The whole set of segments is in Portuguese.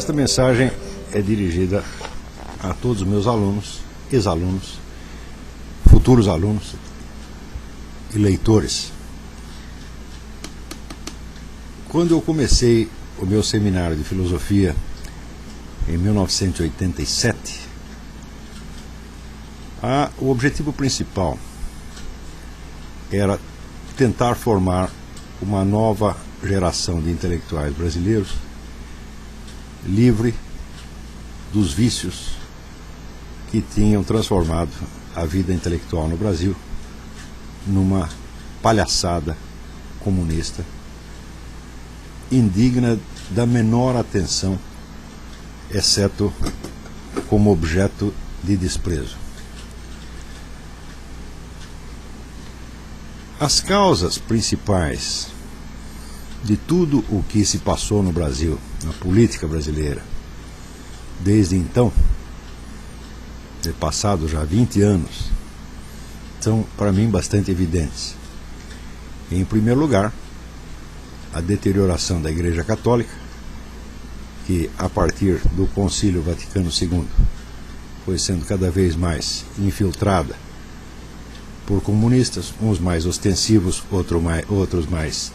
Esta mensagem é dirigida a todos os meus alunos, ex-alunos, futuros alunos e leitores. Quando eu comecei o meu seminário de filosofia em 1987, o objetivo principal era tentar formar uma nova geração de intelectuais brasileiros livre dos vícios que tinham transformado a vida intelectual no Brasil numa palhaçada comunista indigna da menor atenção, exceto como objeto de desprezo. As causas principais de tudo o que se passou no Brasil, na política brasileira, desde então, de passado já 20 anos, são para mim bastante evidentes. Em primeiro lugar, a deterioração da Igreja Católica, que a partir do Concílio Vaticano II foi sendo cada vez mais infiltrada por comunistas, uns mais ostensivos, outros mais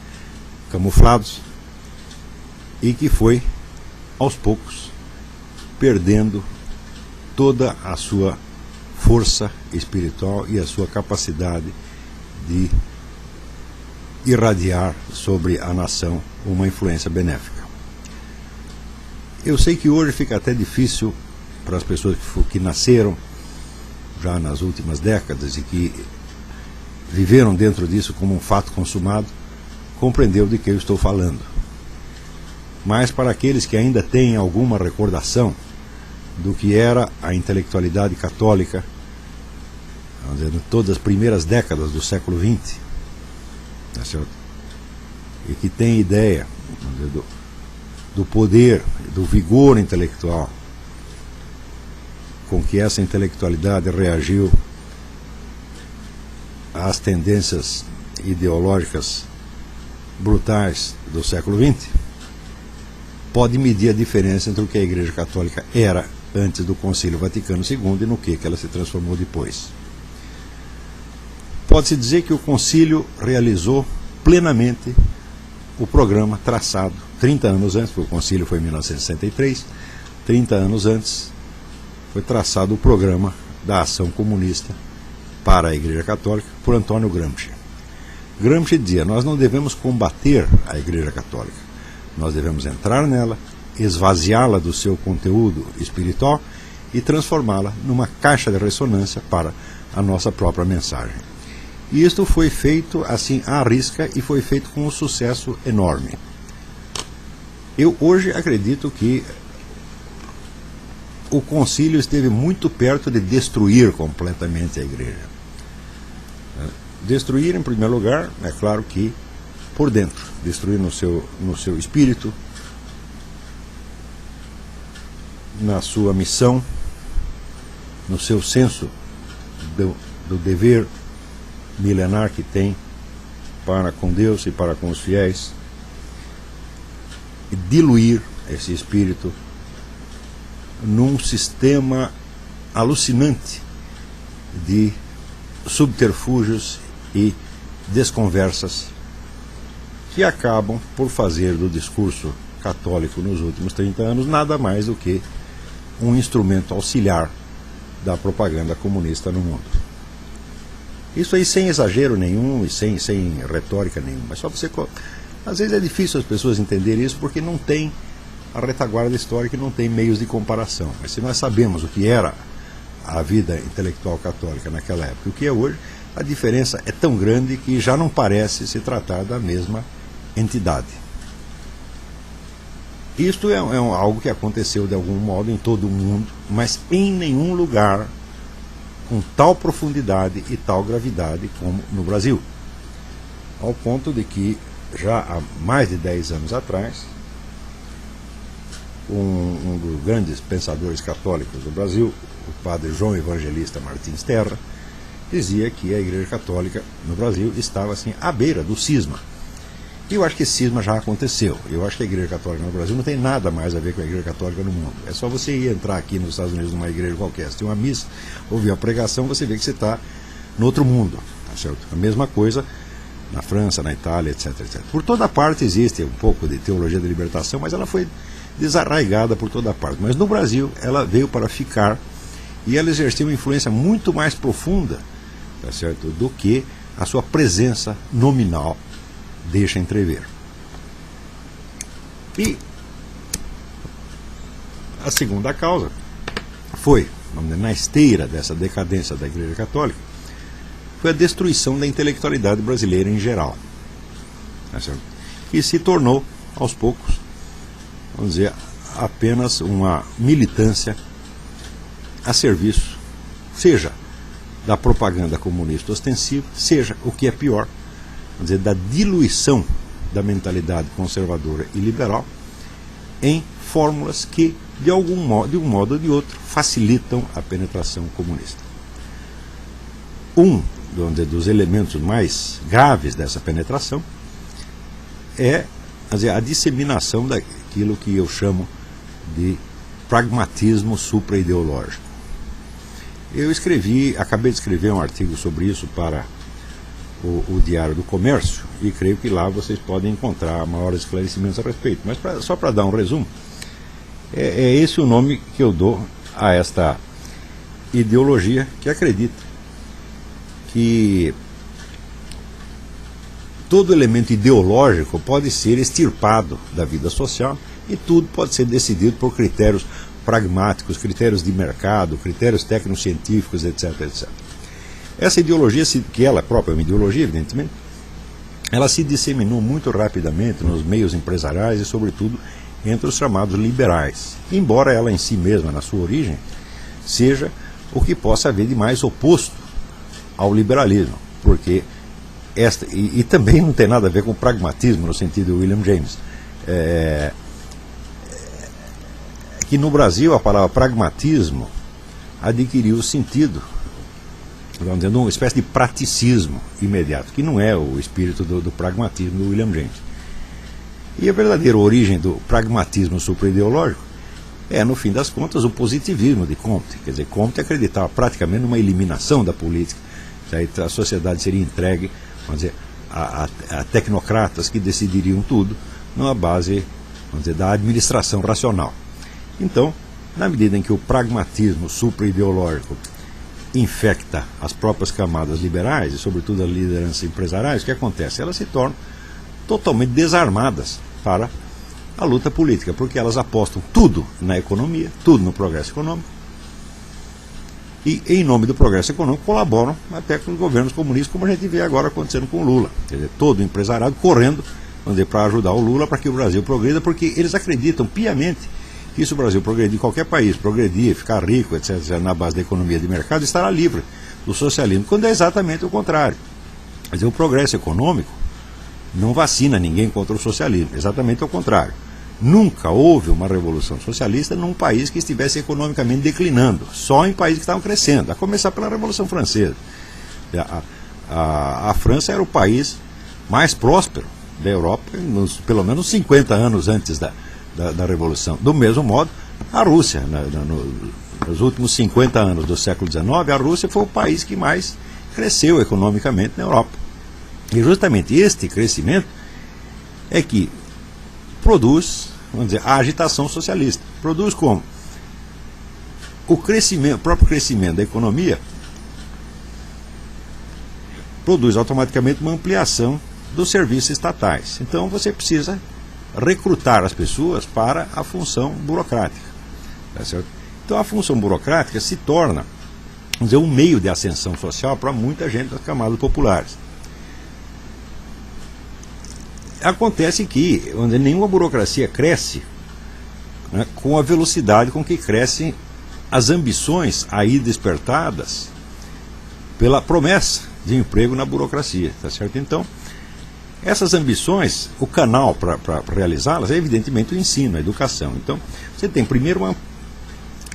camuflados, e que foi, aos poucos, perdendo toda a sua força espiritual e a sua capacidade de irradiar sobre a nação uma influência benéfica. Eu sei que hoje fica até difícil para as pessoas que nasceram já nas últimas décadas e que viveram dentro disso como um fato consumado, compreender de que eu estou falando. Mas para aqueles que ainda têm alguma recordação do que era a intelectualidade católica, vamos dizer, todas as primeiras décadas do século XX, tá certo? E que tem ideia, vamos dizer, do poder, do vigor intelectual com que essa intelectualidade reagiu às tendências ideológicas brutais do século XX, pode medir a diferença entre o que a Igreja Católica era antes do Concílio Vaticano II e no que ela se transformou depois. Pode-se dizer que o Concílio realizou plenamente o programa traçado 30 anos antes, porque o Concílio foi em 1963, 30 anos antes foi traçado o programa da ação comunista para a Igreja Católica por Antônio Gramsci. Gramsci dizia: nós não devemos combater a Igreja Católica, nós devemos entrar nela, esvaziá-la do seu conteúdo espiritual e transformá-la numa caixa de ressonância para a nossa própria mensagem. E isto foi feito assim à risca e foi feito com um sucesso enorme. Eu hoje acredito que o concílio esteve muito perto de destruir completamente a Igreja. Destruir, em primeiro lugar, é claro que por dentro, destruir no seu espírito, na sua missão, no seu senso do dever milenar que tem para com Deus e para com os fiéis, e diluir esse espírito num sistema alucinante de subterfúgios e desconversas que acabam por fazer do discurso católico nos últimos 30 anos nada mais do que um instrumento auxiliar da propaganda comunista no mundo. Isso aí sem exagero nenhum e sem retórica nenhuma. Mas só você... Às vezes é difícil as pessoas entenderem isso porque não tem a retaguarda histórica e não tem meios de comparação. Mas se nós sabemos o que era a vida intelectual católica naquela época e o que é hoje, a diferença é tão grande que já não parece se tratar da mesma entidade. Isto é algo que aconteceu de algum modo em todo o mundo, mas em nenhum lugar com tal profundidade e tal gravidade como no Brasil. Ao ponto de que, já há mais de 10 anos atrás, um dos grandes pensadores católicos do Brasil, o padre João Evangelista Martins Terra, dizia que a Igreja Católica no Brasil estava assim à beira do cisma Eu acho que esse cisma já aconteceu. Eu acho que a Igreja Católica no Brasil não tem nada mais a ver com a Igreja Católica no mundo. É só você ir entrar aqui nos Estados Unidos numa igreja qualquer, se tem uma missa, ouvir a pregação, você vê que você está no outro mundo. Tá certo? A mesma coisa na França, na Itália, etc, etc. Por toda parte existe um pouco de teologia da libertação, mas ela foi desarraigada por toda parte. Mas no Brasil ela veio para ficar e ela exerceu uma influência muito mais profunda, tá certo, do que a sua presença nominal deixa entrever. E a segunda causa foi, vamos dizer, na esteira dessa decadência da Igreja Católica, foi a destruição da intelectualidade brasileira em geral, tá certo? Que se tornou, aos poucos, vamos dizer, apenas uma militância a serviço, seja da propaganda comunista ostensiva, seja, o que é pior, vamos dizer, da diluição da mentalidade conservadora e liberal em fórmulas que, de um modo ou de outro, facilitam a penetração comunista. Vamos dizer, dos elementos mais graves dessa penetração é, vamos dizer, a disseminação daquilo que eu chamo de pragmatismo supra-ideológico. Eu acabei de escrever um artigo sobre isso para o Diário do Comércio e creio que lá vocês podem encontrar maiores esclarecimentos a respeito. Mas só para dar um resumo, é esse o nome que eu dou a esta ideologia que acredita que todo elemento ideológico pode ser extirpado da vida social e tudo pode ser decidido por critérios pragmáticos, critérios de mercado, critérios tecnocientíficos, etc, etc. Essa ideologia, que ela própria é uma ideologia, evidentemente, ela se disseminou muito rapidamente nos meios empresariais e, sobretudo, entre os chamados liberais, embora ela em si mesma, na sua origem, seja o que possa haver de mais oposto ao liberalismo, porque e também não tem nada a ver com pragmatismo no sentido de William James. Que no Brasil a palavra pragmatismo adquiriu o sentido, vamos dizer, uma espécie de praticismo imediato, que não é o espírito do pragmatismo do William James. E a verdadeira origem do pragmatismo supra-ideológico é, no fim das contas, o positivismo de Comte. Quer dizer, Comte acreditava praticamente numa eliminação da política, a sociedade seria entregue, vamos dizer, a tecnocratas que decidiriam tudo numa base, vamos dizer, da administração racional. Então, na medida em que o pragmatismo supra-ideológico infecta as próprias camadas liberais e, sobretudo, as lideranças empresariais, o que acontece? Elas se tornam totalmente desarmadas para a luta política, porque elas apostam tudo na economia, tudo no progresso econômico, e, em nome do progresso econômico, colaboram até com os governos comunistas, como a gente vê agora acontecendo com o Lula. Quer dizer, todo o empresariado correndo, vamos dizer, para ajudar o Lula para que o Brasil progrida, porque eles acreditam piamente que se o Brasil progredir, qualquer país progredir, ficar rico, etc., na base da economia de mercado, estará livre do socialismo, quando é exatamente o contrário. Quer dizer, o progresso econômico não vacina ninguém contra o socialismo, exatamente ao contrário. Nunca houve uma revolução socialista num país que estivesse economicamente declinando, só em países que estavam crescendo, a começar pela Revolução Francesa. A França era o país mais próspero da Europa, pelo menos 50 anos antes da Revolução. Do mesmo modo, a Rússia, nos últimos 50 anos do século XIX, a Rússia foi o país que mais cresceu economicamente na Europa. E justamente este crescimento é que produz, vamos dizer, a agitação socialista. Produz como? O próprio crescimento da economia produz automaticamente uma ampliação dos serviços estatais. Então você precisa recrutar as pessoas para a função burocrática. Tá certo? Então a função burocrática se torna, vamos dizer, um meio de ascensão social para muita gente das camadas populares. Acontece que, vamos dizer, nenhuma burocracia cresce, né, com a velocidade com que crescem as ambições aí despertadas pela promessa de emprego na burocracia. Tá certo? Então, essas ambições, o canal para realizá-las é evidentemente o ensino, a educação. Então, você tem primeiro uma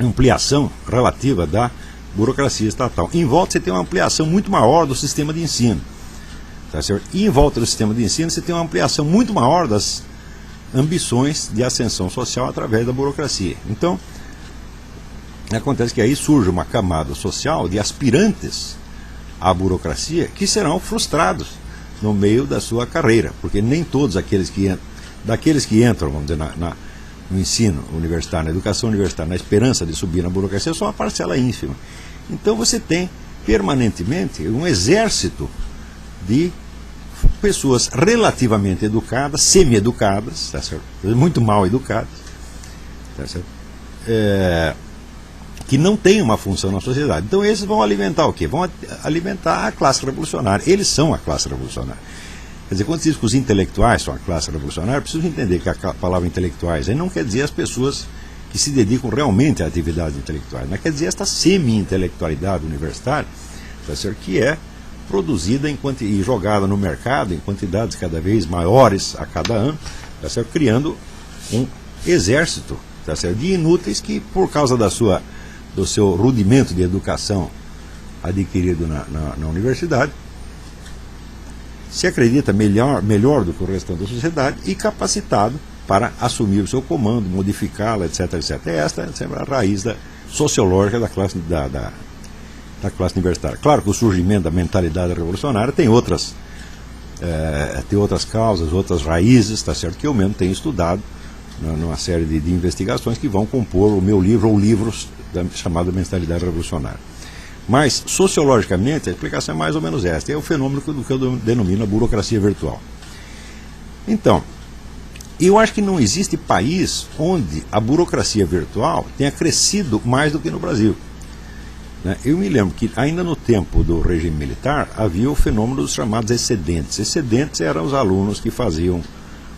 ampliação relativa da burocracia estatal. Em volta você tem uma ampliação muito maior do sistema de ensino. tá certo? E em volta do sistema de ensino você tem uma ampliação muito maior das ambições de ascensão social através da burocracia. Então, acontece que aí surge uma camada social de aspirantes à burocracia que serão frustrados no meio da sua carreira, porque nem todos aqueles que entram, vamos dizer, no ensino universitário, na educação universitária, na esperança de subir na burocracia, são uma parcela ínfima. Então você tem permanentemente um exército de pessoas relativamente educadas, semi-educadas, tá certo? Muito mal educadas, tá certo? Que não têm uma função na sociedade. Então esses vão alimentar o quê? Vão alimentar a classe revolucionária. Eles são a classe revolucionária. Quer dizer, quando se diz que os intelectuais são a classe revolucionária, preciso entender que a palavra intelectuais aí não quer dizer as pessoas que se dedicam realmente a atividades intelectuais, mas quer dizer esta semi-intelectualidade universitária, tá certo? Que é produzida e jogada no mercado em quantidades cada vez maiores a cada ano, tá certo? Criando um exército, tá certo? De inúteis que, por causa do seu rudimento de educação adquirido na universidade, se acredita melhor do que o restante da sociedade e capacitado para assumir o seu comando, modificá-la, etc, etc. Esta é sempre a raiz sociológica da classe universitária. Claro que o surgimento da mentalidade revolucionária tem outras causas, outras raízes, tá certo? Que eu mesmo tenho estudado numa série de investigações que vão compor o meu livro ou livros chamado Mentalidade Revolucionária. Mas, sociologicamente, a explicação é mais ou menos esta. É o fenômeno do que eu denomino a burocracia virtual. Então, eu acho que não existe país onde a burocracia virtual tenha crescido mais do que no Brasil. Eu me lembro que ainda no tempo do regime militar havia o fenômeno dos chamados excedentes. Excedentes eram os alunos que faziam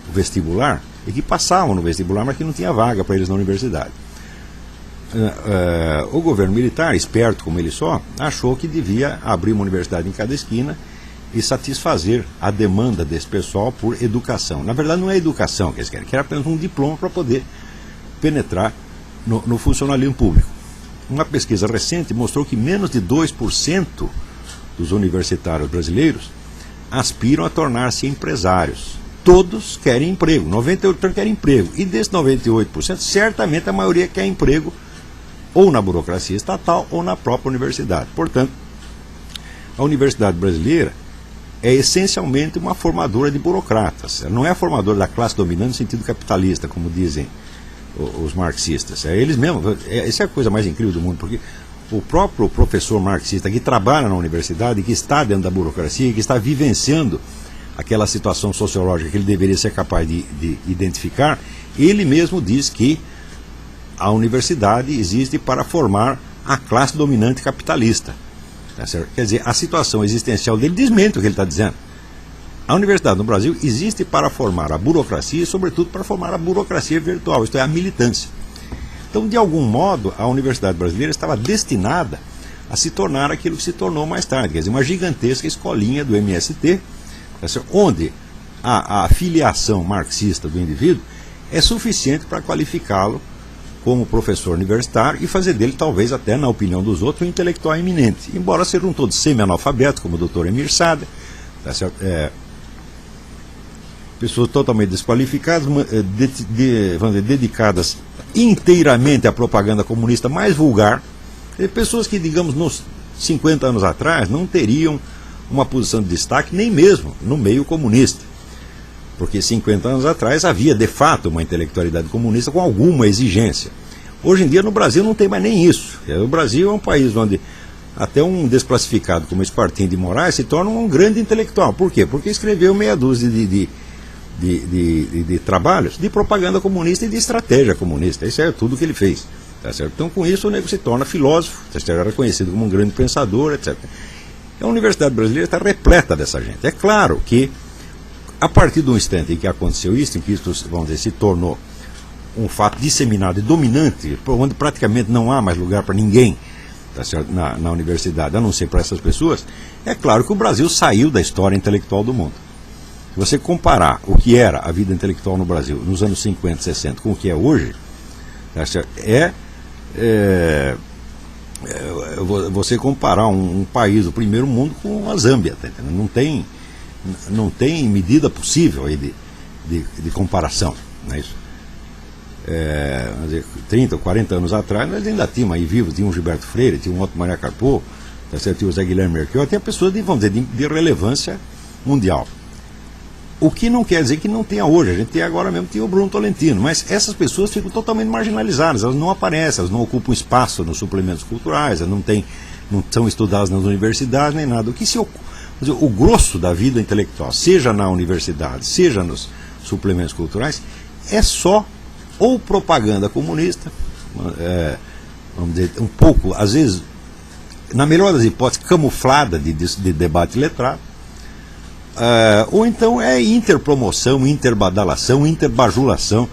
o vestibular e que passavam no vestibular, mas que não tinha vaga para eles na universidade. O governo militar, esperto como ele só, achou que devia abrir uma universidade em cada esquina e satisfazer a demanda desse pessoal por educação. Na verdade não é educação que eles querem, querem apenas um diploma para poder penetrar no funcionalismo público. Uma pesquisa recente mostrou que menos de 2% dos universitários brasileiros aspiram a tornar-se empresários. Todos querem emprego, 98% querem emprego. E desses 98%, certamente a maioria quer emprego ou na burocracia estatal ou na própria universidade. Portanto, a universidade brasileira é essencialmente uma formadora de burocratas. Ela não é a formadora da classe dominante no sentido capitalista, como dizem os marxistas. Eles mesmos, essa é a coisa mais incrível do mundo, porque o próprio professor marxista que trabalha na universidade, que está dentro da burocracia, que está vivenciando aquela situação sociológica que ele deveria ser capaz de identificar, ele mesmo diz que a universidade existe para formar a classe dominante capitalista. Tá certo? Quer dizer, a situação existencial dele desmente o que ele está dizendo. A universidade no Brasil existe para formar a burocracia e, sobretudo, para formar a burocracia virtual, isto é, a militância. Então, de algum modo, a universidade brasileira estava destinada a se tornar aquilo que se tornou mais tarde, quer dizer, uma gigantesca escolinha do MST, tá certo? Onde a filiação marxista do indivíduo é suficiente para qualificá-lo como professor universitário e fazer dele, talvez até na opinião dos outros, um intelectual eminente. Embora sejam todos semi-analfabetos, como o Dr. Emir Sader, tá certo? Pessoas totalmente desqualificadas, vamos dizer, dedicadas inteiramente à propaganda comunista mais vulgar, pessoas que, digamos, nos 50 anos atrás não teriam uma posição de destaque nem mesmo no meio comunista. Porque 50 anos atrás havia, de fato, uma intelectualidade comunista com alguma exigência. Hoje em dia, no Brasil, não tem mais nem isso. O Brasil é um país onde até um desclassificado como Espartinho de Moraes se torna um grande intelectual. Por quê? Porque escreveu meia dúzia de trabalhos de propaganda comunista e de estratégia comunista. Isso é tudo que ele fez. Tá certo? Então, com isso, o nego se torna filósofo, tá certo? Era reconhecido como um grande pensador, etc. A universidade brasileira está repleta dessa gente. É claro que, a partir do instante em que aconteceu isso, em que isso, vamos dizer, se tornou um fato disseminado e dominante, onde praticamente não há mais lugar para ninguém, tá certo? Na universidade, a não ser para essas pessoas, é claro que o Brasil saiu da história intelectual do mundo. Se você comparar o que era a vida intelectual no Brasil nos anos 50, 60 com o que é hoje, tá certo? Você comparar um país do primeiro mundo com a Zâmbia, tá entendendo? não tem medida possível aí de comparação. Não é isso? 30, 40 anos atrás, nós ainda tínhamos aí vivos, tinha um Gilberto Freire, tinha um Otto Maria Carpo, tinha o Zé Guilherme Merkel, tinha pessoas vamos dizer, de relevância mundial. O que não quer dizer que não tenha hoje. A gente tem agora mesmo tem o Bruno Tolentino, mas essas pessoas ficam totalmente marginalizadas, elas não aparecem, elas não ocupam espaço nos suplementos culturais, elas não são estudadas nas universidades nem nada. O grosso da vida intelectual, seja na universidade, seja nos suplementos culturais, é só ou propaganda comunista, vamos dizer, um pouco, às vezes, na melhor das hipóteses, camuflada de debate letrado, ou então é interpromoção, interbadalação, interbajulação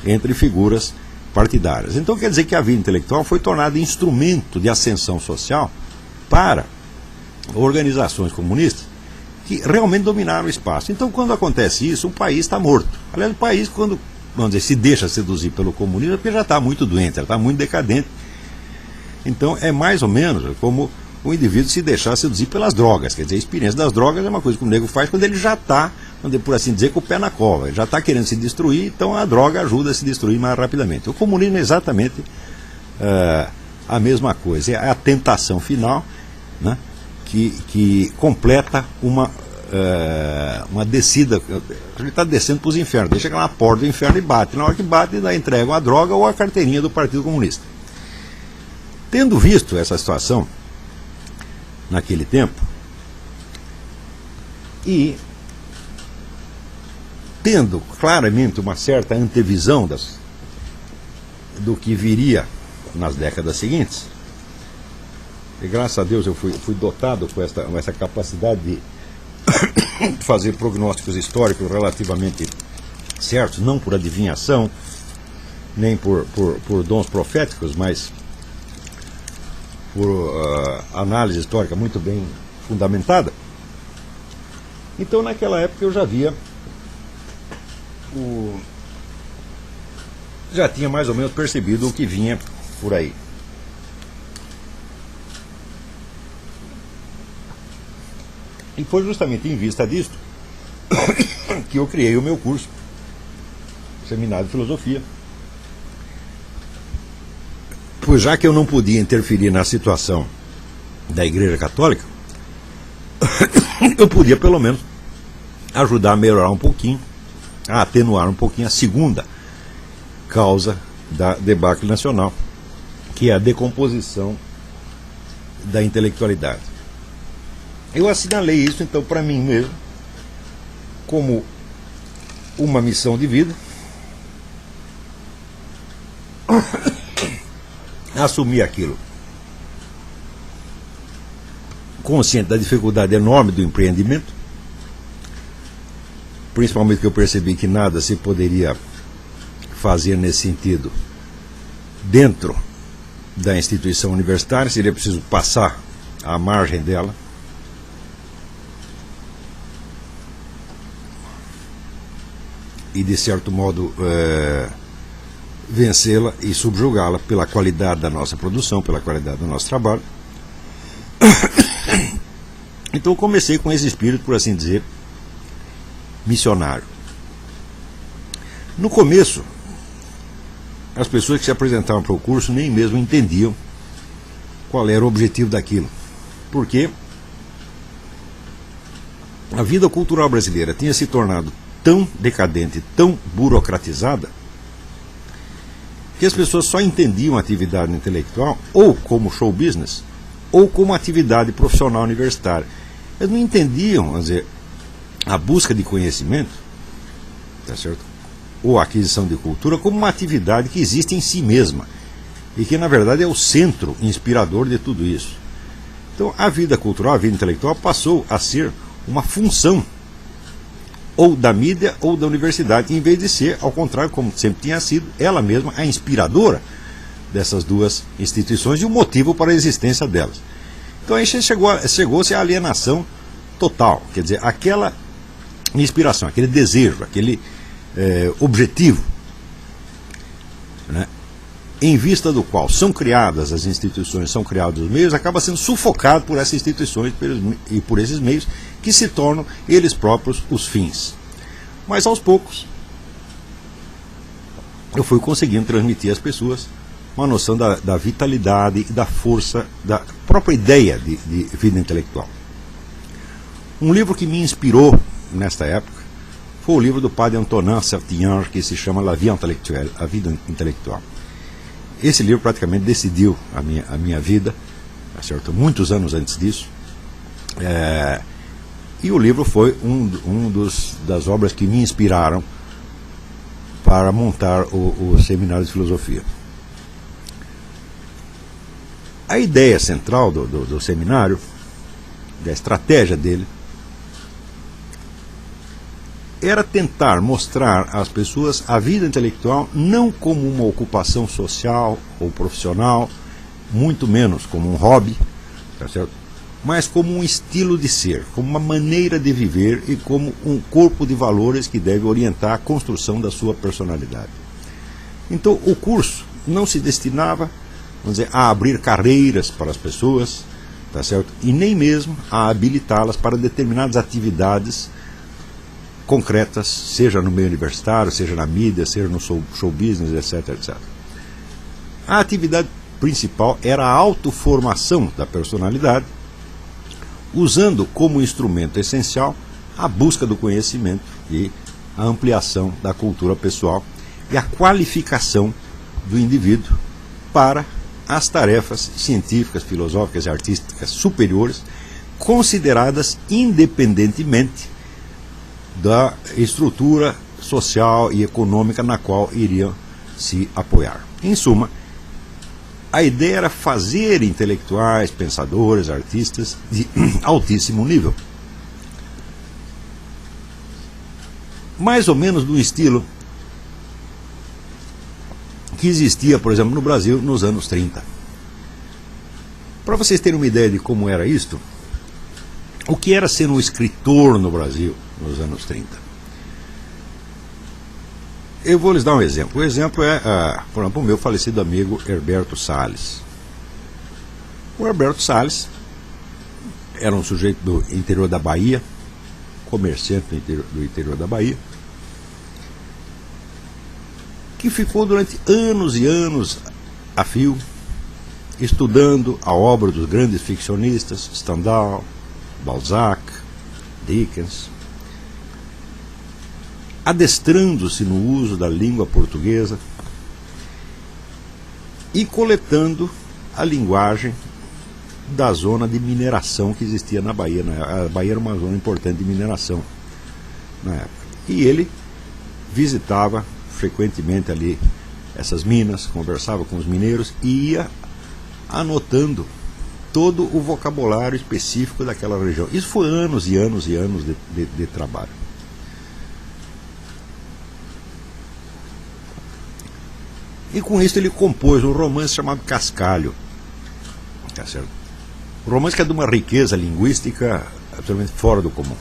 entre figuras partidárias. Então quer dizer que a vida intelectual foi tornada instrumento de ascensão social para organizações comunistas que realmente dominaram o espaço. Então quando acontece isso, o país está morto. Aliás, o país, quando vamos dizer, se deixa seduzir pelo comunismo, é porque já está muito doente, já está muito decadente. Então é mais ou menos como o indivíduo se deixar seduzir pelas drogas. Quer dizer, a experiência das drogas é uma coisa que o nego faz quando ele já está, por assim dizer, com o pé na cova. Ele já está querendo se destruir, então a droga ajuda a se destruir mais rapidamente. O comunismo é exatamente a mesma coisa. É a tentação final, né, que completa uma descida. Ele está descendo para os infernos. Ele chega na porta do inferno e bate. Na hora que bate, ainda entrega a droga ou a carteirinha do Partido Comunista. Tendo visto essa situação naquele tempo e tendo claramente uma certa antevisão do que viria nas décadas seguintes, e graças a Deus eu fui dotado com essa capacidade de fazer prognósticos históricos relativamente certos, não por adivinhação, nem por dons proféticos, mas por análise histórica muito bem fundamentada. Então naquela época eu já tinha mais ou menos percebido o que vinha por aí. E foi justamente em vista disso que eu criei o meu curso, Seminário de Filosofia. Pois já que eu não podia interferir na situação da Igreja Católica, eu podia pelo menos ajudar a melhorar um pouquinho, a atenuar um pouquinho a segunda causa da debacle nacional, que é a decomposição da intelectualidade. Eu assinalei isso então para mim mesmo como uma missão de vida. Assumi aquilo, consciente da dificuldade enorme do empreendimento, principalmente que eu percebi que nada se poderia fazer nesse sentido dentro da instituição universitária, seria preciso passar à margem dela. E de certo modo vencê-la e subjugá-la pela qualidade da nossa produção, pela qualidade do nosso trabalho. Então eu comecei com esse espírito, por assim dizer, missionário. No começo, as pessoas que se apresentavam para o curso nem mesmo entendiam qual era o objetivo daquilo. Porque a vida cultural brasileira tinha se tornado tão decadente, tão burocratizada, que as pessoas só entendiam a atividade intelectual ou como show business ou como atividade profissional universitária. Eles não entendiam, vamos dizer, a busca de conhecimento, tá certo? Ou a aquisição de cultura como uma atividade que existe em si mesma e que na verdade é o centro inspirador de tudo isso. Então a vida cultural, a vida intelectual passou a ser uma função ou da mídia ou da universidade, em vez de ser, ao contrário, como sempre tinha sido, ela mesma a inspiradora dessas duas instituições e o motivo para a existência delas. Então aí chegou-se à alienação total, quer dizer, aquela inspiração, aquele desejo, aquele objetivo, né, em vista do qual são criadas as instituições, são criados os meios, acaba sendo sufocado por essas instituições e por esses meios que se tornam eles próprios os fins. Mas aos poucos eu fui conseguindo transmitir às pessoas uma noção da vitalidade e da força da própria ideia de vida intelectual. Um livro que me inspirou nesta época foi o livro do padre Antonin Sertillanges, que se chama La Vie Intellectuelle, A Vida Intelectual. Esse livro praticamente decidiu a minha vida, certo? Muitos anos antes disso. E o livro foi das obras que me inspiraram para montar o seminário de filosofia. A ideia central do seminário, da estratégia dele, era tentar mostrar às pessoas a vida intelectual não como uma ocupação social ou profissional, muito menos como um hobby, tá certo? Mas como um estilo de ser, como uma maneira de viver e como um corpo de valores que deve orientar a construção da sua personalidade. Então o curso não se destinava, vamos dizer, a abrir carreiras para as pessoas, tá certo? E nem mesmo a habilitá-las para determinadas atividades concretas, seja no meio universitário, seja na mídia, seja no show business, etc, etc. A atividade principal era a autoformação da personalidade, usando como instrumento essencial a busca do conhecimento e a ampliação da cultura pessoal e a qualificação do indivíduo para as tarefas científicas, filosóficas e artísticas superiores, consideradas independentemente da estrutura social e econômica na qual iriam se apoiar. Em suma, a ideia era fazer intelectuais, pensadores, artistas de altíssimo nível. Mais ou menos do estilo que existia, por exemplo, no Brasil nos anos 30. Para vocês terem uma ideia de como era isto, o que era ser um escritor no Brasil nos anos 30? Eu vou lhes dar um exemplo. O exemplo é, por exemplo, o meu falecido amigo Herberto Salles. O Herberto Salles era um sujeito do interior da Bahia, comerciante do interior da Bahia, que ficou durante anos e anos a fio estudando a obra dos grandes ficcionistas, Stendhal, Balzac, Dickens, adestrando-se no uso da língua portuguesa e coletando a linguagem da zona de mineração que existia na Bahia. A Bahia era uma zona importante de mineração na época. E ele visitava frequentemente ali essas minas, conversava com os mineiros e ia anotando todo o vocabulário específico daquela região. Isso foi anos e anos e anos de trabalho. E com isso ele compôs um romance chamado Cascalho. Tá certo? Um romance que é de uma riqueza linguística absolutamente fora do comum.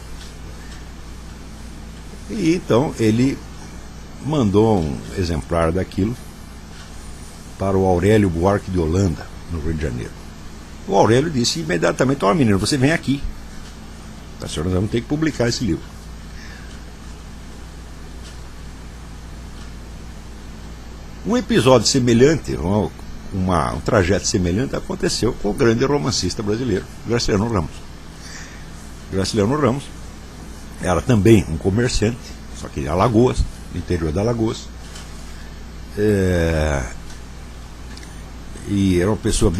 E então ele mandou um exemplar daquilo para o Aurélio Buarque de Holanda, no Rio de Janeiro. O Aurélio disse imediatamente: ó, menino, você vem aqui. Tá certo? Nós vamos ter que publicar esse livro. Um episódio semelhante, um trajeto semelhante aconteceu com o grande romancista brasileiro, Graciliano Ramos. Graciliano Ramos era também um comerciante, só que em Alagoas, no interior de Alagoas, e era uma pessoa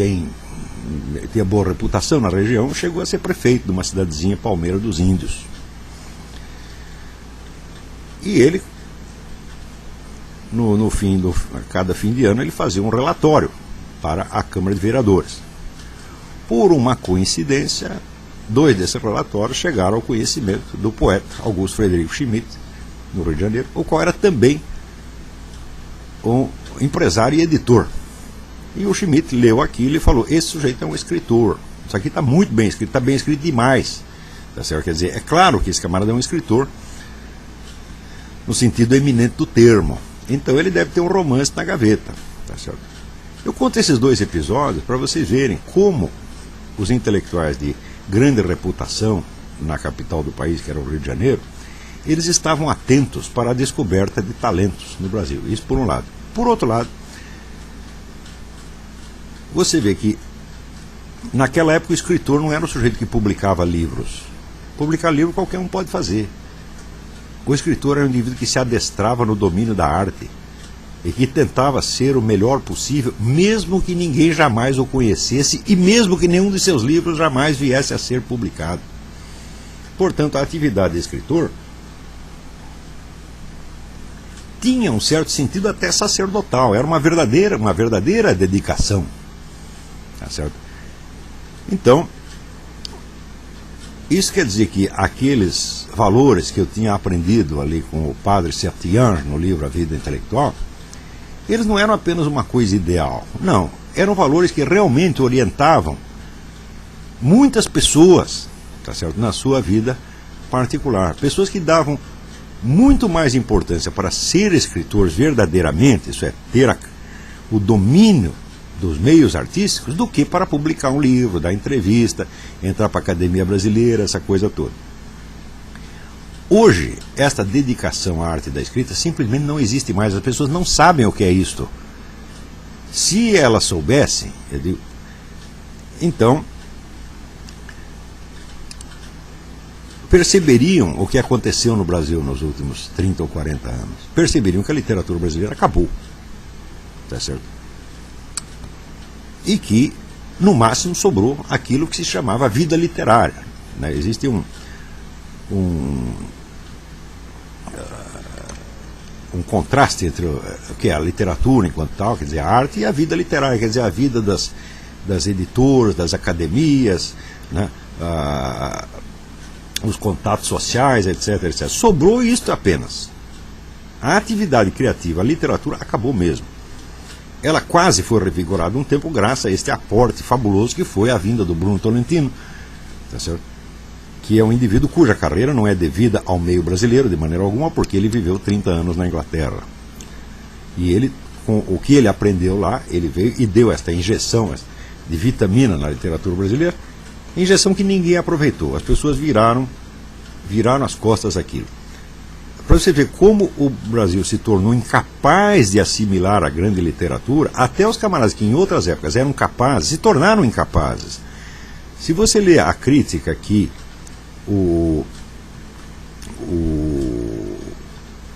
tinha boa reputação na região, chegou a ser prefeito de uma cidadezinha, Palmeira dos Índios. E ele, cada fim de ano, ele fazia um relatório para a Câmara de Vereadores. Por uma coincidência, 2 desses relatórios chegaram ao conhecimento do poeta Augusto Frederico Schmidt, no Rio de Janeiro, o qual era também um empresário e editor. E o Schmidt leu aquilo e falou: esse sujeito é um escritor, isso aqui está muito bem escrito, está bem escrito demais. Tá certo? Quer dizer, é claro que esse camarada é um escritor no sentido eminente do termo, então ele deve ter um romance na gaveta. Tá certo? Eu conto esses 2 episódios para vocês verem como os intelectuais de grande reputação na capital do país, que era o Rio de Janeiro, eles estavam atentos para a descoberta de talentos no Brasil. Isso por um lado. Por outro lado, você vê que naquela época o escritor não era o sujeito que publicava livros. Publicar livro qualquer um pode fazer. O escritor era um indivíduo que se adestrava no domínio da arte e que tentava ser o melhor possível, mesmo que ninguém jamais o conhecesse e mesmo que nenhum de seus livros jamais viesse a ser publicado. Portanto, a atividade de escritor tinha um certo sentido até sacerdotal, era uma verdadeira dedicação. Tá certo? Então, isso quer dizer que aqueles valores que eu tinha aprendido ali com o padre Sertian no livro A Vida Intelectual, eles não eram apenas uma coisa ideal, não, eram valores que realmente orientavam muitas pessoas, tá certo, na sua vida particular, pessoas que davam muito mais importância para ser escritores verdadeiramente, isso é, ter o domínio dos meios artísticos, do que para publicar um livro, dar entrevista, entrar para a Academia Brasileira, essa coisa toda. Hoje, esta dedicação à arte da escrita simplesmente não existe mais, as pessoas não sabem o que é isto. Se elas soubessem, então perceberiam o que aconteceu no Brasil nos últimos 30 ou 40 anos. Perceberiam que a literatura brasileira acabou. Tá certo? E que, no máximo, sobrou aquilo que se chamava vida literária. Né? Existe um contraste entre o que é a literatura enquanto tal, quer dizer, a arte, e a vida literária, quer dizer, a vida das editoras, das academias, né? Os contatos sociais, etc, etc. Sobrou isto apenas. A atividade criativa, a literatura, acabou mesmo. Ela quase foi revigorada um tempo graças a este aporte fabuloso que foi a vinda do Bruno Tolentino, tá certo? Que é um indivíduo cuja carreira não é devida ao meio brasileiro de maneira alguma, porque ele viveu 30 anos na Inglaterra. E ele, com o que ele aprendeu lá, ele veio e deu esta injeção de vitamina na literatura brasileira, injeção que ninguém aproveitou. As pessoas viraram as costas àquilo. Para você ver como o Brasil se tornou incapaz de assimilar a grande literatura, até os camaradas que em outras épocas eram capazes, se tornaram incapazes. Se você ler a crítica que o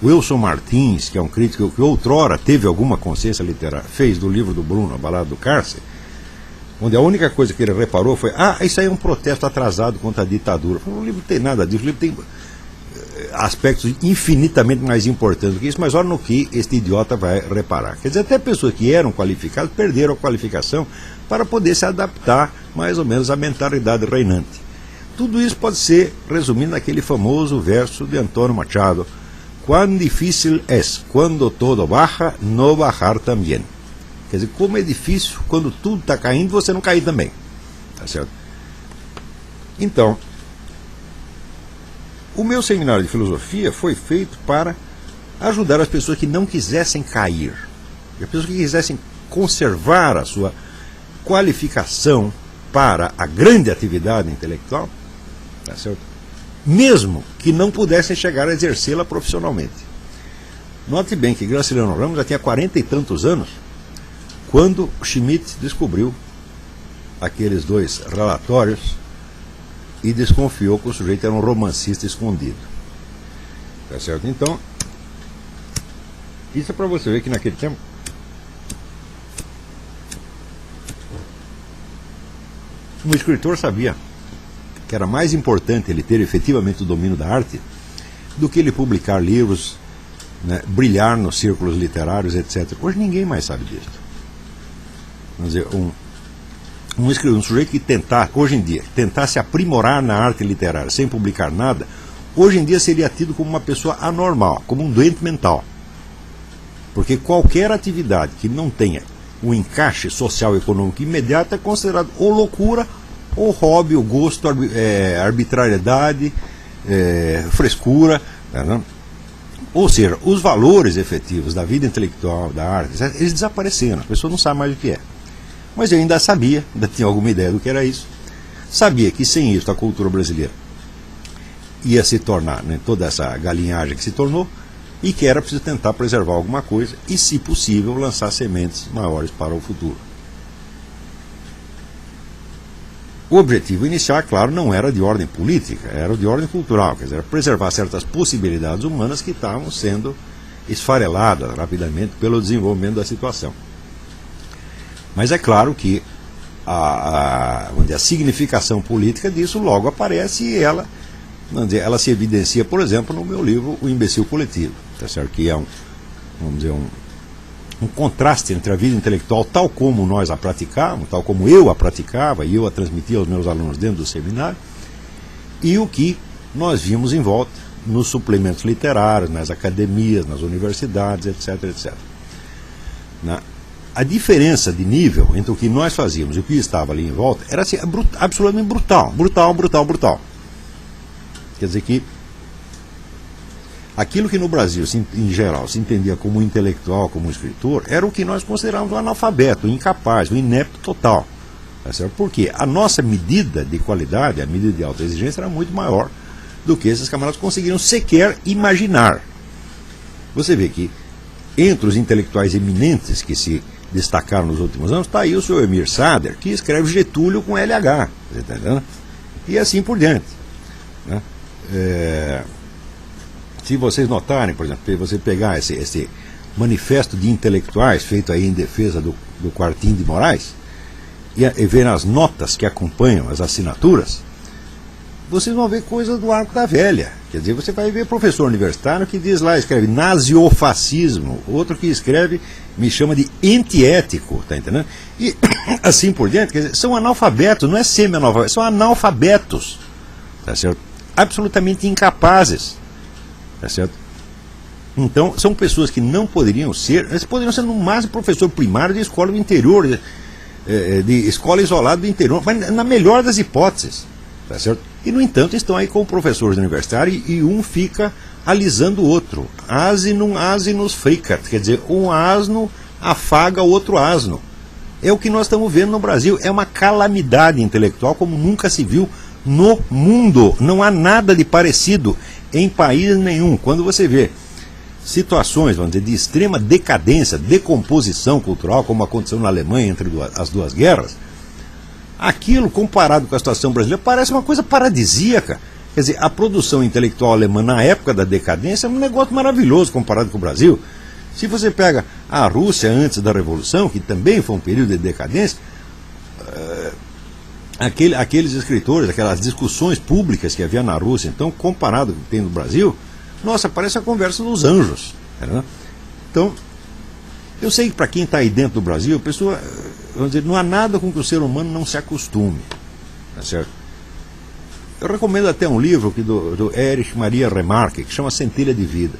Wilson Martins, que é um crítico que outrora teve alguma consciência literária, fez do livro do Bruno, A Balada do Cárcere, onde a única coisa que ele reparou foi: isso aí é um protesto atrasado contra a ditadura. O livro não tem nada disso, o livro tem aspectos infinitamente mais importantes do que isso, mas olha no que este idiota vai reparar. Quer dizer, até pessoas que eram qualificadas perderam a qualificação para poder se adaptar mais ou menos à mentalidade reinante. Tudo isso pode ser resumido naquele famoso verso de Antônio Machado: "Quán difícil es quando todo baja, no bajar também." Quer dizer, como é difícil quando tudo está caindo você não cair também. Tá certo? Então, o meu seminário de filosofia foi feito para ajudar as pessoas que não quisessem cair, as pessoas que quisessem conservar a sua qualificação para a grande atividade intelectual, tá certo? Mesmo que não pudessem chegar a exercê-la profissionalmente. Note bem que Graciliano Ramos já tinha 40 e tantos anos quando Schmitt descobriu aqueles dois relatórios e desconfiou que o sujeito era um romancista escondido. Tá certo? Então, isso é para você ver que naquele tempo um escritor sabia que era mais importante ele ter efetivamente o domínio da arte do que ele publicar livros, né, brilhar nos círculos literários, etc. Hoje ninguém mais sabe disso. Vamos dizer, um sujeito que hoje em dia, tentasse aprimorar na arte literária sem publicar nada, hoje em dia seria tido como uma pessoa anormal, como um doente mental. Porque qualquer atividade que não tenha um encaixe social e econômico imediato é considerado ou loucura, ou hobby, ou gosto, arbitrariedade, frescura. Né? Ou seja, os valores efetivos da vida intelectual, da arte, eles desapareceram, as pessoas não sabem mais o que é. Mas eu ainda sabia, ainda tinha alguma ideia do que era isso. Sabia que sem isso a cultura brasileira ia se tornar, né, toda essa galinhagem que se tornou, e que era preciso tentar preservar alguma coisa e, se possível, lançar sementes maiores para o futuro. O objetivo inicial, é claro, não era de ordem política, era de ordem cultural, quer dizer, era preservar certas possibilidades humanas que estavam sendo esfareladas rapidamente pelo desenvolvimento da situação. Mas é claro que vamos dizer, a significação política disso logo aparece e ela se evidencia, por exemplo, no meu livro O Imbecil Coletivo, tá certo? Que é vamos dizer, um contraste entre a vida intelectual tal como nós a praticávamos, tal como eu a praticava e eu a transmitia aos meus alunos dentro do seminário, e o que nós vimos em volta nos suplementos literários, nas academias, nas universidades, etc, etc. A diferença de nível entre o que nós fazíamos e o que estava ali em volta era assim, absolutamente brutal. Quer dizer que aquilo que no Brasil, em geral, se entendia como intelectual, como escritor, era o que nós considerávamos um analfabeto, um incapaz, um inepto total. Porque a nossa medida de qualidade, a medida de alta exigência, era muito maior do que esses camaradas conseguiram sequer imaginar. Você vê que entre os intelectuais eminentes que se destacaram nos últimos anos, está aí o senhor Emir Sader, que escreve Getúlio com LH, tá entendendo? E assim por diante, né? Se vocês notarem, por exemplo, você pegar esse manifesto de intelectuais feito aí em defesa do Quartim de Moraes e ver as notas que acompanham as assinaturas, vocês vão ver coisas do arco da velha. Quer dizer, você vai ver professor universitário que diz lá, escreve naziofascismo, outro que escreve, me chama de antiético, tá entendendo? E assim por diante, quer dizer, são analfabetos, não é semi-analfabetos, são analfabetos, tá certo? Absolutamente incapazes, tá certo? Então, são pessoas que não poderiam ser, eles poderiam ser no máximo professor primário de escola do interior, de escola isolada do interior, mas na melhor das hipóteses, tá certo? E, no entanto, estão aí como professores universitários e um fica alisando o outro. Asinum asinus fricat, quer dizer, um asno afaga o outro asno. É o que nós estamos vendo no Brasil. É uma calamidade intelectual como nunca se viu no mundo. Não há nada de parecido em país nenhum. Quando você vê situações, vamos dizer, de extrema decadência, decomposição cultural, como aconteceu na Alemanha entre as duas guerras, aquilo, comparado com a situação brasileira, parece uma coisa paradisíaca. Quer dizer, a produção intelectual alemã na época da decadência é um negócio maravilhoso comparado com o Brasil. Se você pega a Rússia antes da Revolução, que também foi um período de decadência, aqueles escritores, aquelas discussões públicas que havia na Rússia, então, comparado com o que tem no Brasil, nossa, parece a conversa dos anjos. Né? Então, eu sei que para quem está aí dentro do Brasil, a pessoa, vamos dizer, não há nada com que o ser humano não se acostume. Tá certo? Eu recomendo até um livro do Erich Maria Remarque, que chama Centelha de Vida,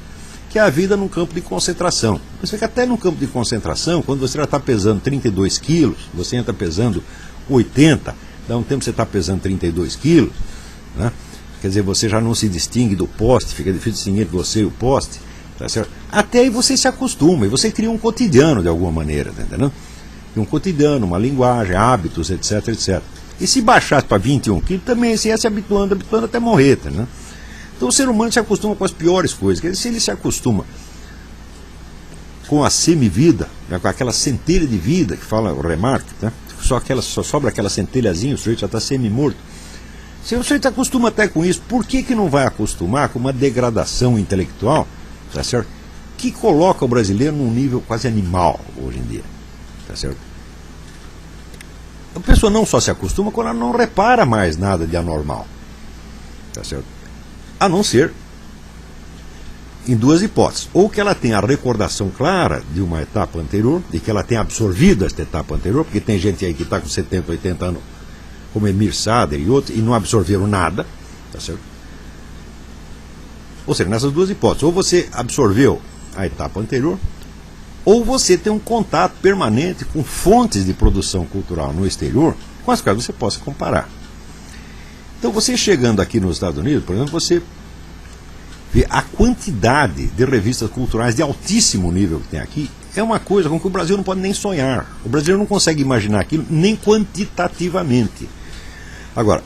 que é a vida num campo de concentração. Você fica até num campo de concentração, quando você já está pesando 32 quilos, você entra pesando 80, dá um tempo que você está pesando 32 quilos, né? Quer dizer, você já não se distingue do poste, fica difícil distinguir você e o poste, tá certo? Até aí você se acostuma, e você cria um cotidiano de alguma maneira, tá entendendo? Um cotidiano, uma linguagem, hábitos, etc, etc. E se baixasse para 21 quilos, também você ia se habituando até morrer, tá, né? Então o ser humano se acostuma com as piores coisas. Quer dizer, se ele se acostuma com a semivida, né, com aquela centelha de vida que fala o Remarque, tá? Só sobra aquela centelhazinha, o sujeito já está semi-morto. Se o sujeito acostuma até com isso, por que não vai acostumar com uma degradação intelectual, tá certo? Que coloca o brasileiro num nível quase animal hoje em dia, tá certo? A pessoa não só se acostuma quando ela não repara mais nada de anormal, tá certo? A não ser em duas hipóteses: ou que ela tenha a recordação clara de uma etapa anterior, de que ela tenha absorvido esta etapa anterior, porque tem gente aí que está com 70, 80 anos, como Emir Sader e outros, e não absorveram nada, tá certo? Ou seja, nessas duas hipóteses, ou você absorveu a etapa anterior, ou você tem um contato permanente com fontes de produção cultural no exterior, com as quais você possa comparar. Então, você chegando aqui nos Estados Unidos, por exemplo, você vê a quantidade de revistas culturais de altíssimo nível que tem aqui, é uma coisa com que o Brasil não pode nem sonhar. O brasileiro não consegue imaginar aquilo nem quantitativamente. Agora,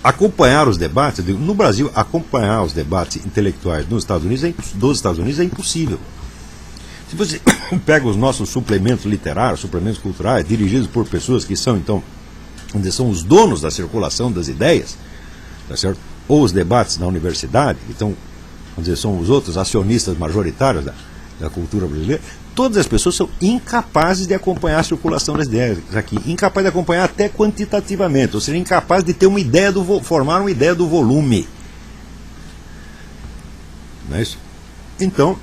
acompanhar os debates, eu digo, no Brasil, acompanhar os debates intelectuais dos Estados Unidos é impossível. Se você pega os nossos suplementos literários, suplementos culturais, dirigidos por pessoas que são, então, onde são os donos da circulação das ideias, tá certo? Ou os debates na universidade, então, vamos dizer, são os outros acionistas majoritários da cultura brasileira, todas as pessoas são incapazes de acompanhar a circulação das ideias aqui, incapazes de acompanhar até quantitativamente, ou seja, incapazes de ter uma ideia formar uma ideia do volume. Não é isso? Então,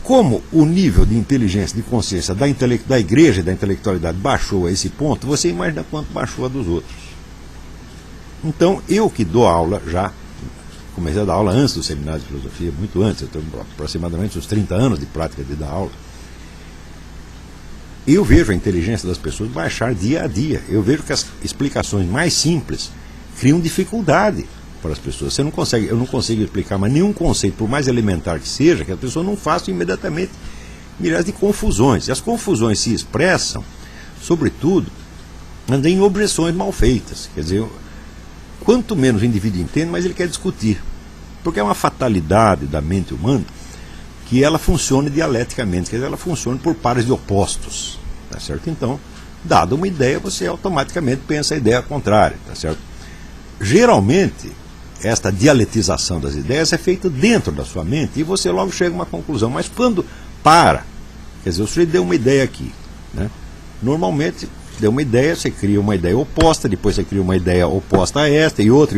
como o nível de inteligência, de consciência da igreja e da intelectualidade baixou a esse ponto, você imagina quanto baixou a dos outros. Então, eu que dou aula já, comecei a dar aula antes do seminário de filosofia, muito antes, eu tenho aproximadamente uns 30 anos de prática de dar aula. Eu vejo a inteligência das pessoas baixar dia a dia. Eu vejo que as explicações mais simples criam dificuldade para as pessoas. Eu não consigo explicar mais nenhum conceito, por mais elementar que seja, que a pessoa não faça imediatamente milhares de confusões. E as confusões se expressam, sobretudo, em objeções mal feitas. Quer dizer, quanto menos o indivíduo entende, mais ele quer discutir. Porque é uma fatalidade da mente humana que ela funcione dialeticamente, quer dizer, ela funcione por pares de opostos. Tá certo? Então, dada uma ideia, você automaticamente pensa a ideia contrária. Tá certo? Geralmente, esta dialetização das ideias é feita dentro da sua mente e você logo chega a uma conclusão. Mas quando para, quer dizer, o sujeito deu uma ideia aqui, né? Normalmente, deu uma ideia, você cria uma ideia oposta, depois você cria uma ideia oposta a esta, e outra,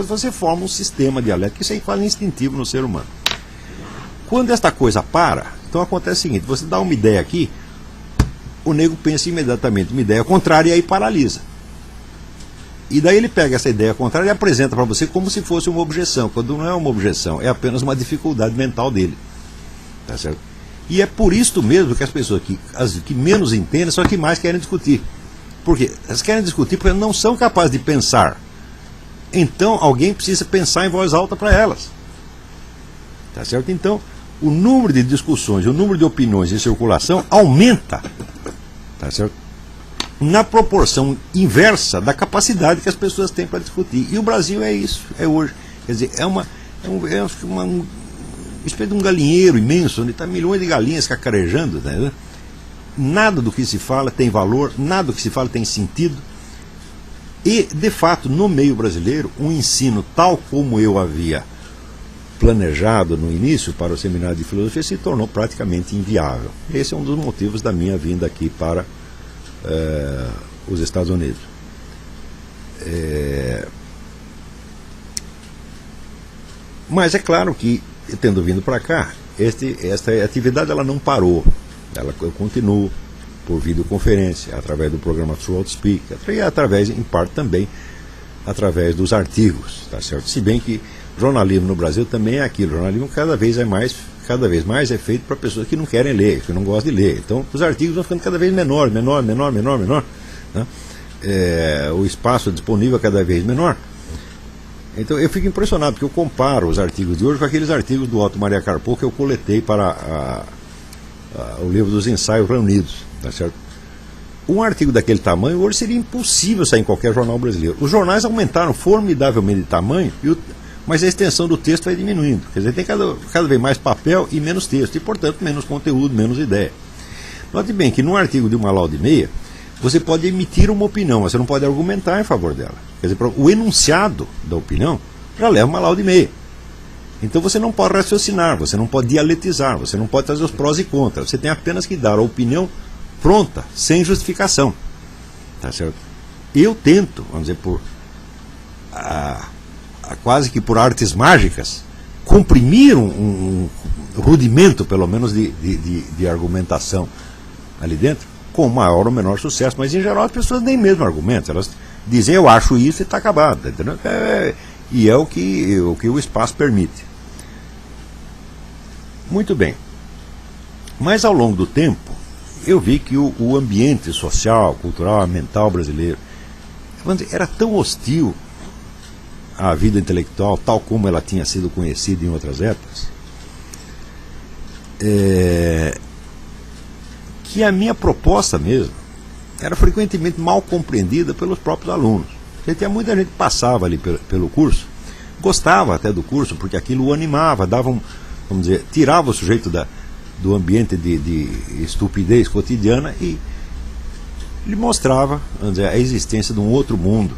você forma um sistema dialético, isso é quase instintivo no ser humano. Quando esta coisa para, então acontece o seguinte, você dá uma ideia aqui, o nego pensa imediatamente uma ideia contrária e aí paralisa. E daí ele pega essa ideia contrária e apresenta para você como se fosse uma objeção, quando não é uma objeção, é apenas uma dificuldade mental dele. Tá certo? E é por isso mesmo que as pessoas que menos entendem são as que mais querem discutir. Por quê? Elas querem discutir porque não são capazes de pensar. Então alguém precisa pensar em voz alta para elas. Tá certo? Então, o número de discussões, o número de opiniões em circulação aumenta. Tá certo? Na proporção inversa da capacidade que as pessoas têm para discutir. E o Brasil é isso, é hoje. Quer dizer, é uma espécie de um galinheiro imenso, onde está milhões de galinhas cacarejando. Né? Nada do que se fala tem valor, nada do que se fala tem sentido. E, de fato, no meio brasileiro, um ensino tal como eu havia planejado no início para o seminário de filosofia se tornou praticamente inviável. Esse é um dos motivos da minha vinda aqui para os Estados Unidos. Mas é claro que, tendo vindo para cá, esta atividade ela não parou. Eu continuo por videoconferência, através do programa Throughout Speak, e através, em parte também, através dos artigos. Tá certo? Se bem que jornalismo no Brasil também é aquilo. O jornalismo cada vez mais é feito para pessoas que não querem ler, que não gostam de ler. Então, os artigos vão ficando cada vez menor. Né? O espaço disponível é cada vez menor. Então, eu fico impressionado, porque eu comparo os artigos de hoje com aqueles artigos do Otto Maria Carpo que eu coletei para o livro dos ensaios reunidos. Tá certo? Um artigo daquele tamanho hoje seria impossível sair em qualquer jornal brasileiro. Os jornais aumentaram formidavelmente de tamanho, mas a extensão do texto vai diminuindo. Quer dizer, tem cada vez mais papel e menos texto, e, portanto, menos conteúdo, menos ideia. Note bem que num artigo de uma laude e meia, você pode emitir uma opinião, mas você não pode argumentar em favor dela. Quer dizer, o enunciado da opinião já leva uma laude e meia. Então você não pode raciocinar, você não pode dialetizar, você não pode trazer os prós e contras. Você tem apenas que dar a opinião pronta, sem justificação. Tá certo? Eu tento, vamos dizer, quase que por artes mágicas, comprimir um rudimento, pelo menos, de argumentação ali dentro, com maior ou menor sucesso. Mas, em geral, as pessoas nem mesmo argumentam. Elas dizem, eu acho isso e está acabado. Entendeu? E é o que o espaço permite. Muito bem. Mas, ao longo do tempo, eu vi que o ambiente social, cultural, mental brasileiro era tão hostil à vida intelectual, tal como ela tinha sido conhecida em outras épocas, que a minha proposta mesmo era frequentemente mal compreendida pelos próprios alunos. Tinha muita gente que passava ali pelo curso, gostava até do curso, porque aquilo o animava, dava vamos dizer, tirava o sujeito do ambiente de estupidez cotidiana e lhe mostrava, vamos dizer, a existência de um outro mundo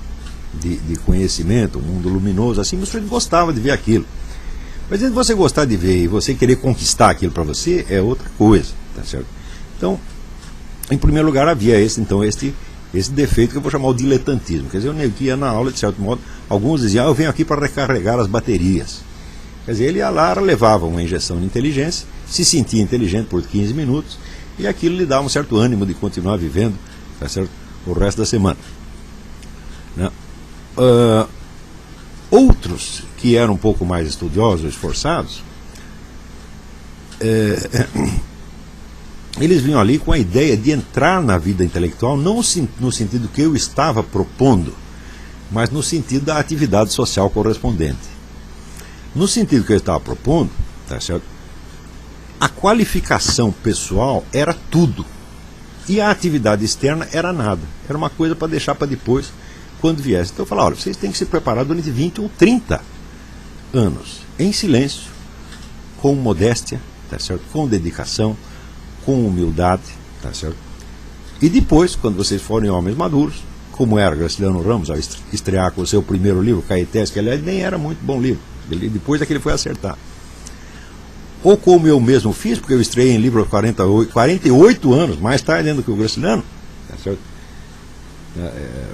de conhecimento, um mundo luminoso, assim, o sujeito gostava de ver aquilo. Mas entre você gostar de ver e você querer conquistar aquilo para você é outra coisa, tá certo? Então, em primeiro lugar, havia esse defeito que eu vou chamar o diletantismo. Quer dizer, eu ia na aula, de certo modo, alguns diziam, eu venho aqui para recarregar as baterias. Quer dizer, ele ia lá, levava uma injeção de inteligência, se sentia inteligente por 15 minutos, e aquilo lhe dava um certo ânimo de continuar vivendo, tá certo, o resto da semana. Né? Outros que eram um pouco mais estudiosos, esforçados, eles vinham ali com a ideia de entrar na vida intelectual, não no sentido que eu estava propondo, mas no sentido da atividade social correspondente. No sentido que eu estava propondo, tá certo? A qualificação pessoal era tudo. E a atividade externa era nada. Era uma coisa para deixar para depois, quando viesse. Então eu falava, olha, vocês têm que se preparar durante 20 ou 30 anos, em silêncio, com modéstia, tá certo? Com dedicação, com humildade, tá certo? E depois, quando vocês forem homens maduros, como era Graciliano Ramos ao estrear com o seu primeiro livro, Caetés, que aliás nem era muito bom livro, depois é que ele foi acertar. Ou como eu mesmo fiz, porque eu estreiei em livro aos 48 anos, mais tarde ainda que o Graciliano, tá certo?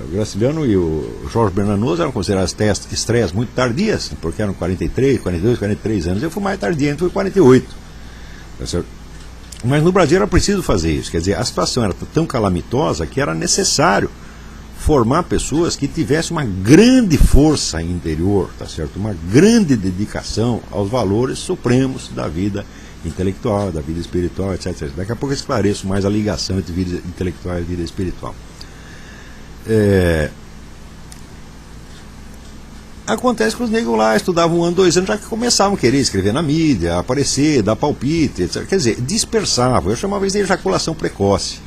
O Graciliano e o Jorge Bernanos eram consideradas estreias muito tardias, porque eram 43, 42, 43 anos. Eu fui mais tardio, então fui 48. Tá certo? Mas no Brasil era preciso fazer isso. Quer dizer, a situação era tão calamitosa que era necessário formar pessoas que tivessem uma grande força interior, tá certo? Uma grande dedicação aos valores supremos da vida intelectual, da vida espiritual, etc. Daqui a pouco eu esclareço mais a ligação entre vida intelectual e vida espiritual. Acontece que os negros lá estudavam 1 ano, 2 anos, já que começavam a querer escrever na mídia, aparecer, dar palpite, etc. Quer dizer, dispersavam. Eu chamava isso de ejaculação precoce.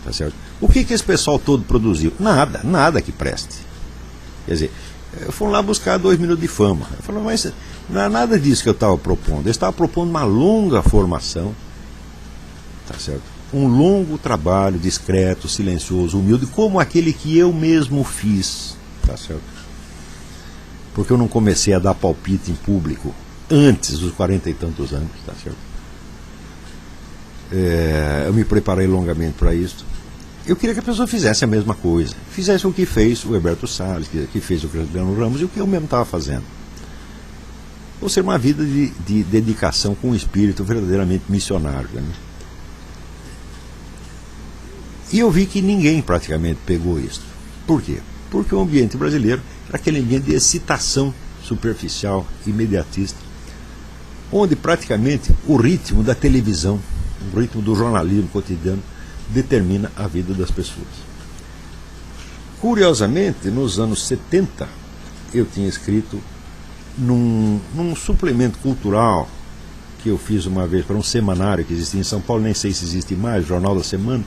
Tá certo? O que esse pessoal todo produziu? Nada que preste. Quer dizer, foram lá buscar 2 minutos de fama. Eu falei, mas não é nada disso que eu estava propondo. Eu estava propondo uma longa formação, tá certo? Um longo trabalho discreto, silencioso, humilde, como aquele que eu mesmo fiz, tá certo? Porque eu não comecei a dar palpite em público antes dos 40 e tantos anos, tá certo? Eu me preparei longamente para isso. Eu queria que a pessoa fizesse a mesma coisa, fizesse o que fez o Herberto Salles, que fez o Graciliano Ramos e o que eu mesmo estava fazendo. Ou seja, uma vida de dedicação com um espírito verdadeiramente missionário. Né? E eu vi que ninguém praticamente pegou isso. Por quê? Porque o ambiente brasileiro era aquele ambiente de excitação superficial, imediatista, onde praticamente o ritmo da televisão, o ritmo do jornalismo cotidiano, determina a vida das pessoas. Curiosamente, nos anos 70, eu tinha escrito num suplemento cultural que eu fiz uma vez para um semanário que existia em São Paulo, nem sei se existe mais, Jornal da Semana.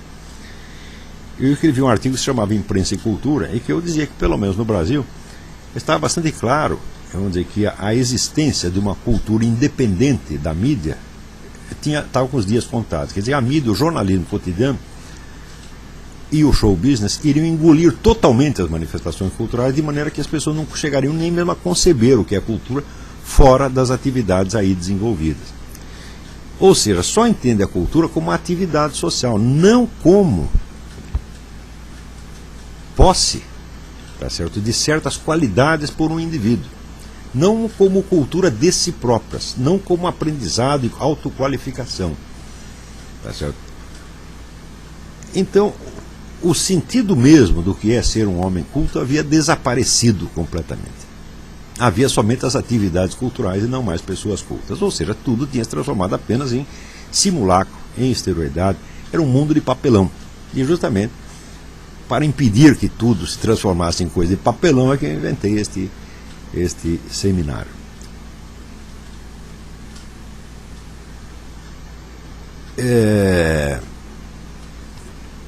Eu escrevi um artigo que se chamava Imprensa e Cultura, e que eu dizia que, pelo menos no Brasil, estava bastante claro, vamos dizer, que a existência de uma cultura independente da mídia estava com os dias contados. Quer dizer, a mídia, o jornalismo cotidiano e o show business iriam engolir totalmente as manifestações culturais, de maneira que as pessoas não chegariam nem mesmo a conceber o que é cultura fora das atividades aí desenvolvidas. Ou seja, só entende a cultura como uma atividade social, não como posse, tá certo, de certas qualidades por um indivíduo. Não como cultura de si próprias, não como aprendizado e autoqualificação. Tá certo? Então, o sentido mesmo do que é ser um homem culto havia desaparecido completamente. Havia somente as atividades culturais e não mais pessoas cultas. Ou seja, tudo tinha se transformado apenas em simulacro, em esteroidade. Era um mundo de papelão. E justamente para impedir que tudo se transformasse em coisa de papelão é que eu inventei este seminário.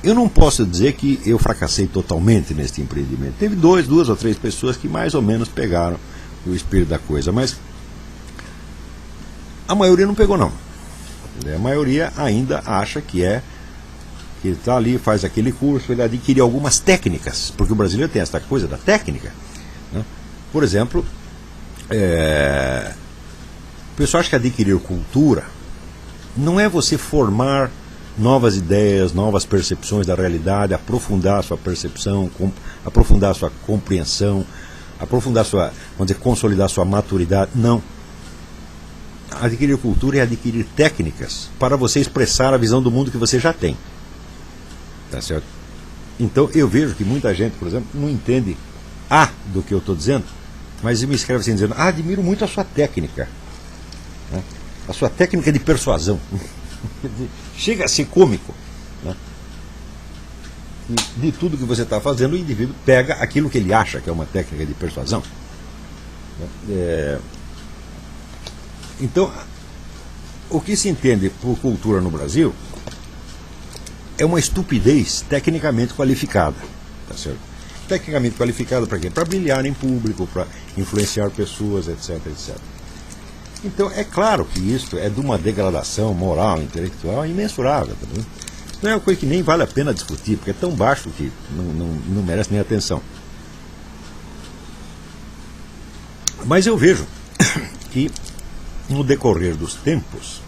eu não posso dizer que eu fracassei totalmente neste empreendimento. Teve duas ou três pessoas que mais ou menos pegaram o espírito da coisa, mas a maioria não pegou, não. A maioria ainda acha que está ali, faz aquele curso, ele adquire algumas técnicas, porque o brasileiro tem essa coisa da técnica, né? Por exemplo, o pessoal acha que adquirir cultura não é você formar novas ideias, novas percepções da realidade, aprofundar a sua percepção, aprofundar a sua compreensão, aprofundar sua, vamos dizer, consolidar a sua maturidade. Não. Adquirir cultura é adquirir técnicas para você expressar a visão do mundo que você já tem. Tá certo? Então eu vejo que muita gente, por exemplo, não entende do que eu estou dizendo, mas me escreve assim dizendo: admiro muito a sua técnica, né? A sua técnica de persuasão. Chega a ser cômico, né? De tudo que você está fazendo, o indivíduo pega aquilo que ele acha que é uma técnica de persuasão, né? Então, o que se entende por cultura no Brasil é uma estupidez tecnicamente qualificada, tá certo? Tecnicamente qualificada para quê? Para brilhar em público, para influenciar pessoas, etc, etc. Então, é claro que isso é de uma degradação moral, intelectual imensurável. Tá, não é uma coisa que nem vale a pena discutir, porque é tão baixo que não merece nem atenção. Mas eu vejo que no decorrer dos tempos,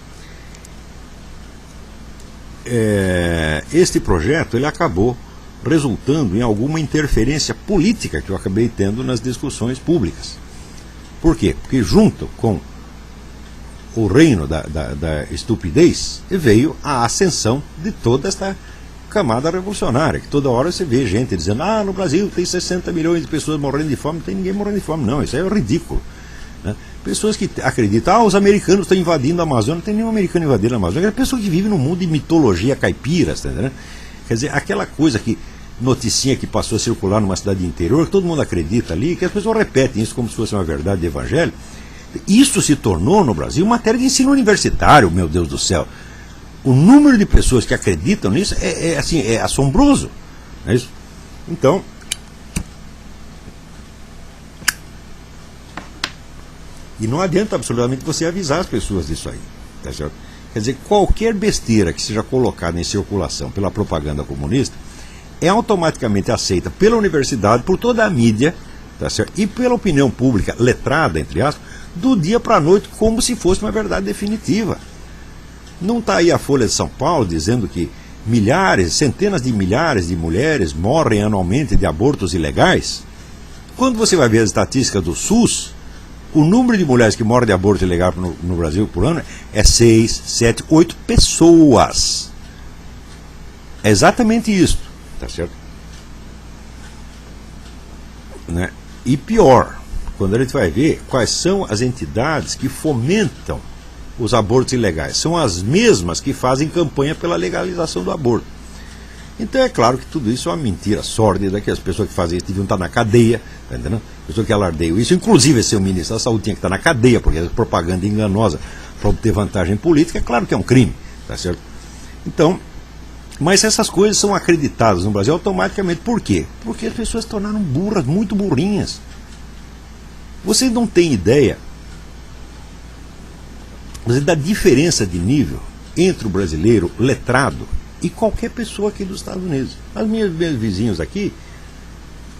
este projeto ele acabou resultando em alguma interferência política que eu acabei tendo nas discussões públicas. Por quê? Porque junto com o reino da estupidez veio a ascensão de toda esta camada revolucionária, que toda hora você vê gente dizendo: no Brasil tem 60 milhões de pessoas morrendo de fome. Não tem ninguém morrendo de fome, não. Isso é ridículo, né? Pessoas que acreditam: os americanos estão invadindo a Amazônia. Não tem nenhum americano invadindo a Amazônia. É pessoa que vive num mundo de mitologia caipira, tá entendendo? Quer dizer, aquela coisa que, noticinha que passou a circular numa cidade interior, que todo mundo acredita ali, que as pessoas repetem isso como se fosse uma verdade de evangelho. Isso se tornou no Brasil matéria de ensino universitário, meu Deus do céu. O número de pessoas que acreditam nisso é assombroso, não é isso? Então, e não adianta absolutamente você avisar as pessoas disso aí, tá certo? Quer dizer, qualquer besteira que seja colocada em circulação pela propaganda comunista é automaticamente aceita pela universidade, por toda a mídia, tá certo? E pela opinião pública letrada, entre aspas, do dia para a noite, como se fosse uma verdade definitiva. Não está aí a Folha de São Paulo dizendo que centenas de milhares de mulheres morrem anualmente de abortos ilegais? Quando você vai ver as estatísticas do SUS, o número de mulheres que morrem de aborto ilegal no Brasil por ano é 6, 7, 8 pessoas. É exatamente isso, tá certo? Né? E pior, quando a gente vai ver quais são as entidades que fomentam os abortos ilegais, são as mesmas que fazem campanha pela legalização do aborto. Então é claro que tudo isso é uma mentira sórdida, que as pessoas que fazem isso deviam estar na cadeia, tá entendendo? As pessoas que alardeiam isso, inclusive esse ministro da Saúde tinha que estar na cadeia, porque é propaganda enganosa para obter vantagem política, é claro que é um crime, tá certo? Então, mas essas coisas são acreditadas no Brasil automaticamente. Por quê? Porque as pessoas se tornaram burras, muito burrinhas. Vocês não têm ideia da diferença de nível entre o brasileiro letrado e qualquer pessoa aqui dos Estados Unidos. As meus vizinhos aqui,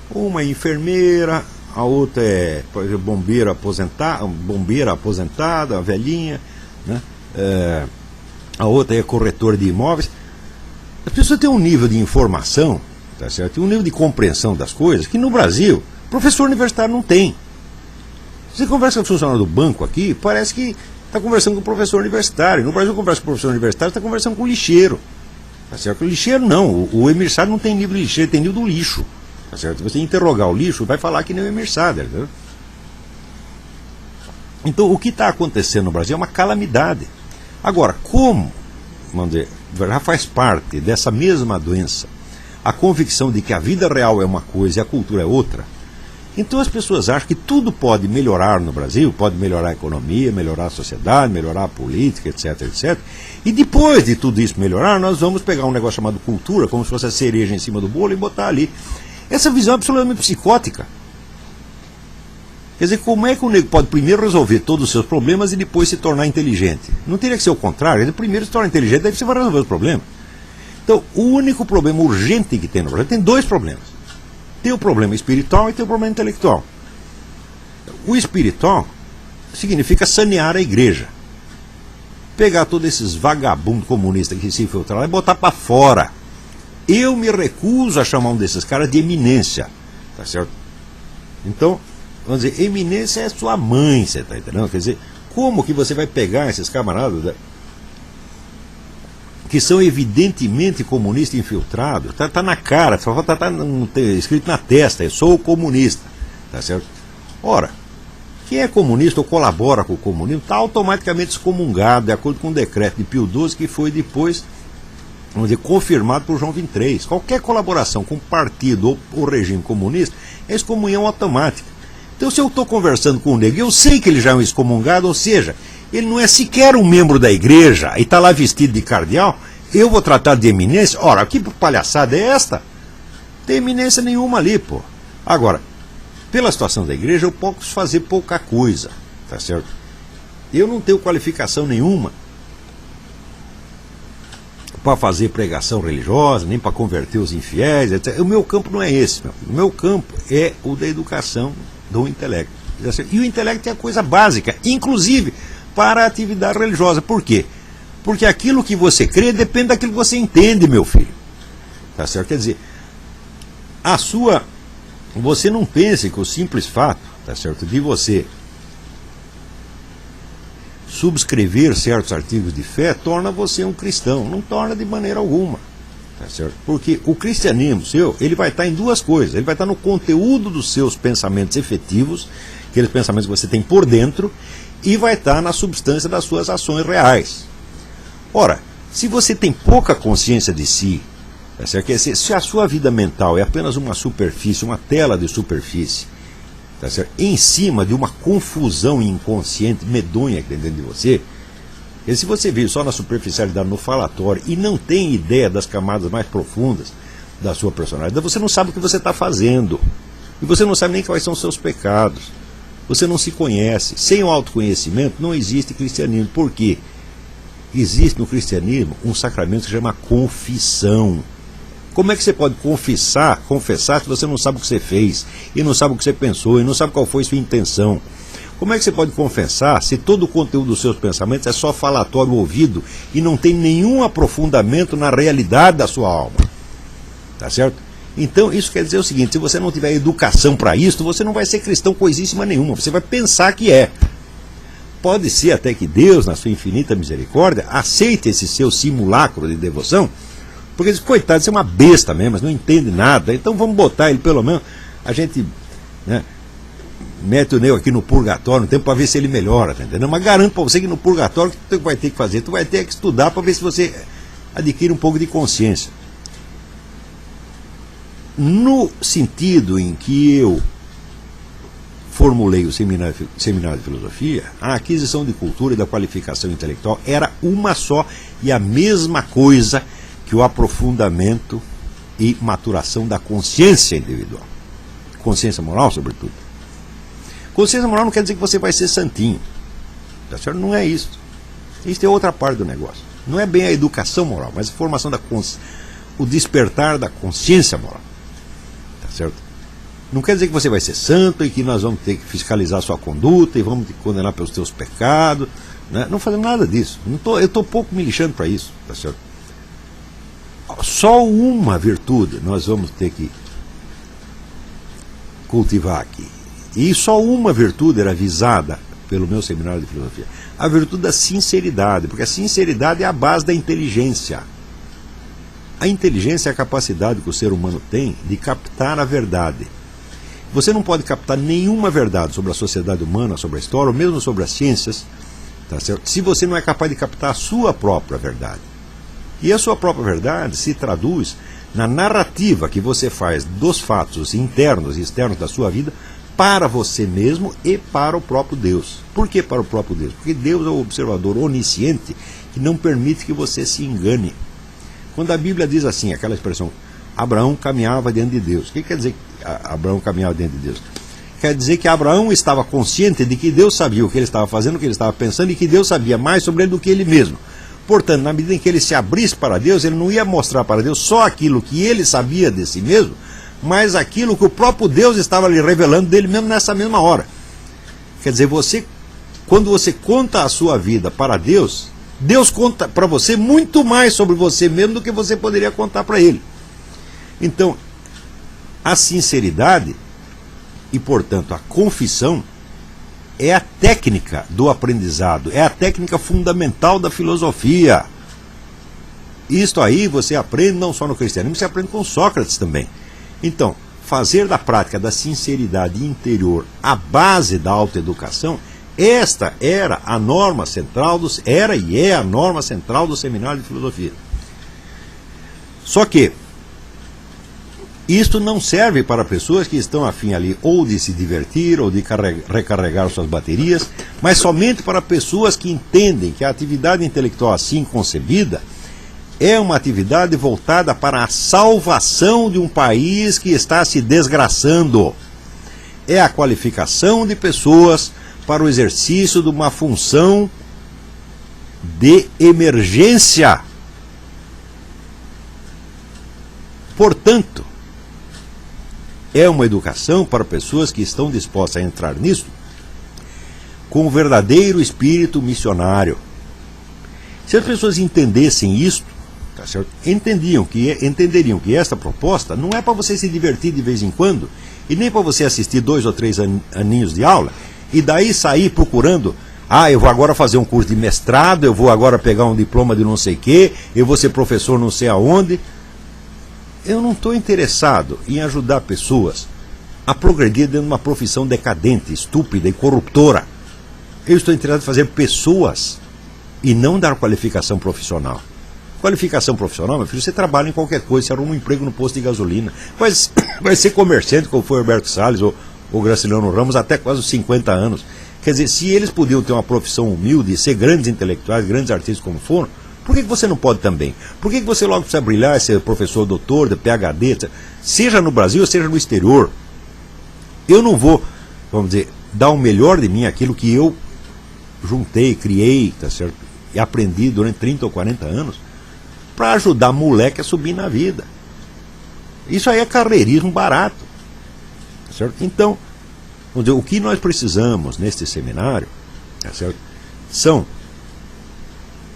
uma é enfermeira, a outra é, por exemplo, bombeira aposentada, a velhinha, né? A outra é corretora de imóveis. As pessoas têm um nível de informação, tá certo? Um nível de compreensão das coisas que no Brasil, professor universitário não tem. Você conversa com o funcionário do banco aqui, parece que está conversando com o professor universitário. No Brasil, conversa com o professor universitário, está conversando com o lixeiro. Tá certo? O lixeiro não. O emissário não tem nível de lixeiro, tem nível do lixo. Tá certo? Se você interrogar o lixo, vai falar que nem o emissário. Tá, então, o que está acontecendo no Brasil é uma calamidade. Agora, como, vamos dizer, já faz parte dessa mesma doença a convicção de que a vida real é uma coisa e a cultura é outra, Então as pessoas acham que tudo pode melhorar no Brasil, pode melhorar a economia, melhorar a sociedade, melhorar a política, etc, etc. E depois de tudo isso melhorar, nós vamos pegar um negócio chamado cultura, como se fosse a cereja em cima do bolo, e botar ali. Essa visão é absolutamente psicótica. Quer dizer, como é que o nego pode primeiro resolver todos os seus problemas e depois se tornar inteligente? Não teria que ser o contrário, ele primeiro se torna inteligente, daí você vai resolver os problemas. Então, o único problema urgente que tem no Brasil, tem dois problemas. Tem o problema espiritual e tem o problema intelectual. O espiritual significa sanear a igreja. Pegar todos esses vagabundos comunistas que se infiltraram e botar para fora. Eu me recuso a chamar um desses caras de eminência. Tá certo? Então, vamos dizer, eminência é sua mãe, você tá entendendo? Quer dizer, como que você vai pegar esses camaradas que são evidentemente comunistas infiltrados? Tá na cara, só tá escrito na testa, eu sou comunista. Tá certo? Ora, quem é comunista ou colabora com o comunismo está automaticamente excomungado, de acordo com o decreto de Pio XII, que foi depois, vamos dizer, confirmado por João XXIII. Qualquer colaboração com o partido ou o regime comunista é excomunhão automática. Então, se eu estou conversando com o nego, eu sei que ele já é um excomungado, ou seja, ele não é sequer um membro da igreja e está lá vestido de cardeal, eu vou tratar de eminência? Ora, que palhaçada é esta? Não tem eminência nenhuma ali, pô. Agora, pela situação da igreja, eu posso fazer pouca coisa, tá certo? Eu não tenho qualificação nenhuma para fazer pregação religiosa, nem para converter os infiéis, etc. O meu campo não é esse, meu. O meu campo é o da educação do intelecto. E o intelecto é a coisa básica, inclusive para a atividade religiosa. Por quê? Porque aquilo que você crê depende daquilo que você entende, meu filho. Tá certo? Quer dizer, você não pense que o simples fato, tá certo, de você subscrever certos artigos de fé torna você um cristão. Não torna de maneira alguma. Tá certo? Porque o cristianismo seu, ele vai estar em duas coisas. Ele vai estar no conteúdo dos seus pensamentos efetivos, aqueles pensamentos que você tem por dentro, e vai estar na substância das suas ações reais. Ora, se você tem pouca consciência de si, tá certo? Se a sua vida mental é apenas uma superfície, uma tela de superfície, tá certo? Em cima de uma confusão inconsciente, medonha que tem dentro de você, e se você vive só na superficialidade, no falatório, e não tem ideia das camadas mais profundas da sua personalidade, você não sabe o que você está fazendo. E você não sabe nem quais são os seus pecados. Você não se conhece. Sem o autoconhecimento não existe cristianismo. Por quê? Existe no cristianismo um sacramento que se chama confissão. Como é que você pode confessar se você não sabe o que você fez, e não sabe o que você pensou, e não sabe qual foi sua intenção? Como é que você pode confessar se todo o conteúdo dos seus pensamentos é só falatório ouvido e não tem nenhum aprofundamento na realidade da sua alma? Tá certo? Então isso quer dizer o seguinte: se você não tiver educação para isso, você não vai ser cristão coisíssima nenhuma, você vai pensar que é. Pode ser até que Deus, na sua infinita misericórdia, aceite esse seu simulacro de devoção, porque diz, coitado, você é uma besta mesmo, mas não entende nada, então vamos botar ele pelo menos, a gente, né, mete o nego aqui no purgatório, no tempo, para ver se ele melhora, tá entendendo? Mas garanto para você que no purgatório, o que tu vai ter que fazer? Tu vai ter que estudar para ver se você adquire um pouco de consciência. No sentido em que eu formulei o seminário de filosofia, a aquisição de cultura e da qualificação intelectual era uma só e a mesma coisa que o aprofundamento e maturação da consciência individual. Consciência moral, sobretudo. Consciência moral não quer dizer que você vai ser santinho. Tá certo? Não é isso. Isso é outra parte do negócio. Não é bem a educação moral, mas a formação da o despertar da consciência moral. Tá certo? Não quer dizer que você vai ser santo e que nós vamos ter que fiscalizar a sua conduta e vamos te condenar pelos teus pecados. Né? Não fazemos nada disso. Eu estou pouco me lixando para isso. Tá certo? Só uma virtude nós vamos ter que cultivar aqui. E só uma virtude era visada pelo meu seminário de filosofia: a virtude da sinceridade, porque a sinceridade é a base da inteligência. A inteligência é a capacidade que o ser humano tem de captar a verdade. Você não pode captar nenhuma verdade sobre a sociedade humana, sobre a história, ou mesmo sobre as ciências, tá certo? Se você não é capaz de captar a sua própria verdade. E a sua própria verdade se traduz na narrativa que você faz dos fatos internos e externos da sua vida para você mesmo e para o próprio Deus. Por que para o próprio Deus? Porque Deus é o observador onisciente que não permite que você se engane. Quando a Bíblia diz assim, aquela expressão, Abraão caminhava diante de Deus. O que quer dizer que Abraão caminhava diante de Deus? Quer dizer que Abraão estava consciente de que Deus sabia o que ele estava fazendo, o que ele estava pensando, e que Deus sabia mais sobre ele do que ele mesmo. Portanto, na medida em que ele se abrisse para Deus, ele não ia mostrar para Deus só aquilo que ele sabia de si mesmo, mas aquilo que o próprio Deus estava lhe revelando dele mesmo nessa mesma hora. Quer dizer, quando você conta a sua vida para Deus, Deus conta para você muito mais sobre você mesmo do que você poderia contar para ele. Então, a sinceridade e, portanto, a confissão é a técnica do aprendizado, é a técnica fundamental da filosofia. Isto aí você aprende não só no cristianismo, você aprende com Sócrates também. Então, fazer da prática da sinceridade interior a base da autoeducação, esta era a norma central era e é a norma central do seminário de filosofia. Só que isto não serve para pessoas que estão afim ali ou de se divertir ou de recarregar suas baterias, mas somente para pessoas que entendem que a atividade intelectual assim concebida é uma atividade voltada para a salvação de um país que está se desgraçando. É a qualificação de pessoas para o exercício de uma função de emergência. Portanto, é uma educação para pessoas que estão dispostas a entrar nisso com o verdadeiro espírito missionário. Se as pessoas entendessem isto, tá certo? Entenderiam que esta proposta não é para você se divertir de vez em quando, e nem para você assistir 2 ou 3 aninhos de aula, e daí sair procurando, eu vou agora fazer um curso de mestrado, eu vou agora pegar um diploma de não sei o quê, eu vou ser professor não sei aonde. Eu não estou interessado em ajudar pessoas a progredir dentro de uma profissão decadente, estúpida e corruptora. Eu estou interessado em fazer pessoas e não dar qualificação profissional. Qualificação profissional, meu filho, você trabalha em qualquer coisa, você arruma um emprego no posto de gasolina, vai ser comerciante, como foi o Alberto Salles ou o Graciliano Ramos, até quase os 50 anos. Quer dizer, se eles podiam ter uma profissão humilde, ser grandes intelectuais, grandes artistas como foram, por que você não pode também? Por que você logo precisa brilhar e ser professor, doutor, de PhD, seja no Brasil, seja no exterior? Eu não vou, vamos dizer, dar o melhor de mim, aquilo que eu juntei, criei, tá certo? E aprendi durante 30 ou 40 anos, para ajudar moleque a subir na vida. Isso aí é carreirismo barato. Tá certo? Então, vamos dizer, o que nós precisamos neste seminário, tá certo? São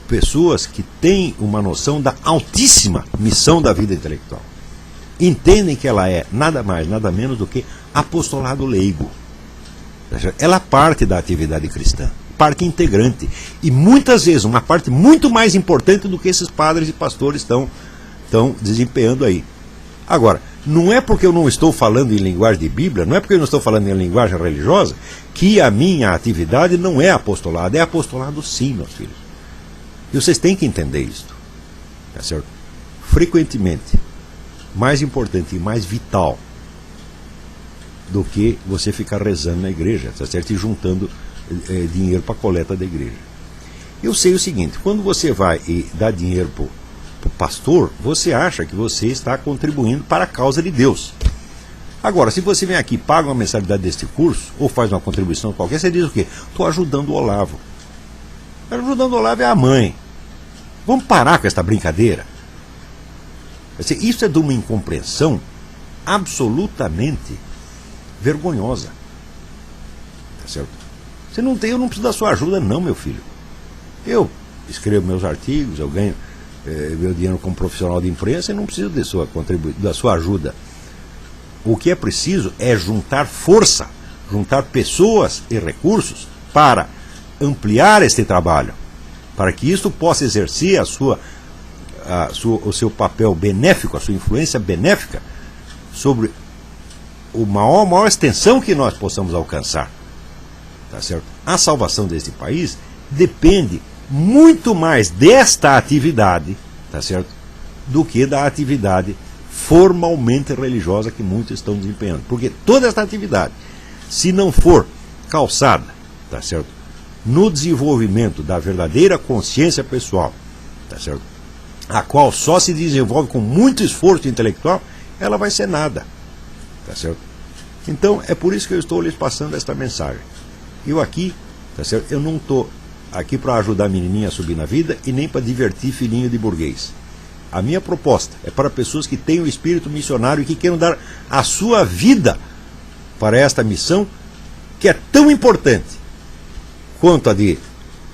pessoas que têm uma noção da altíssima missão da vida intelectual. Entendem que ela é nada mais, nada menos do que apostolado leigo. Ela parte da atividade cristã, parte integrante. E muitas vezes uma parte muito mais importante do que esses padres e pastores estão desempenhando aí. Agora, não é porque eu não estou falando em linguagem de Bíblia, não é porque eu não estou falando em linguagem religiosa, que a minha atividade não é apostolado. É apostolado sim, meus filhos. E vocês têm que entender isso. Tá certo? Frequentemente, mais importante e mais vital do que você ficar rezando na igreja, tá certo? E juntando dinheiro para a coleta da igreja. Eu sei o seguinte, quando você vai e dá dinheiro para o pastor, você acha que você está contribuindo para a causa de Deus. Agora, se você vem aqui e paga uma mensalidade deste curso, ou faz uma contribuição qualquer, você diz o quê? Estou ajudando o Olavo. Ajudando o Olavo é a mãe. Vamos parar com esta brincadeira. Isso é de uma incompreensão absolutamente vergonhosa. Tá certo? Eu não preciso da sua ajuda não, meu filho. Eu escrevo meus artigos, eu ganho meu dinheiro como profissional de imprensa e não preciso da sua ajuda. O que é preciso é juntar força, juntar pessoas e recursos para ampliar este trabalho, para que isto possa exercer o seu papel benéfico, a sua influência benéfica sobre a maior extensão que nós possamos alcançar. Tá certo? A salvação deste país depende muito mais desta atividade, tá certo, do que da atividade formalmente religiosa que muitos estão desempenhando. Porque toda esta atividade, se não for calçada, tá certo, no desenvolvimento da verdadeira consciência pessoal, tá certo, a qual só se desenvolve com muito esforço intelectual, ela vai ser nada, tá certo? Então é por isso que eu estou lhes passando esta mensagem. Eu aqui, tá certo, eu não estou aqui para ajudar a menininha a subir na vida e nem para divertir filhinho de burguês. A minha proposta é para pessoas que tenham o espírito missionário e que queiram dar a sua vida para esta missão, que é tão importante quanto a de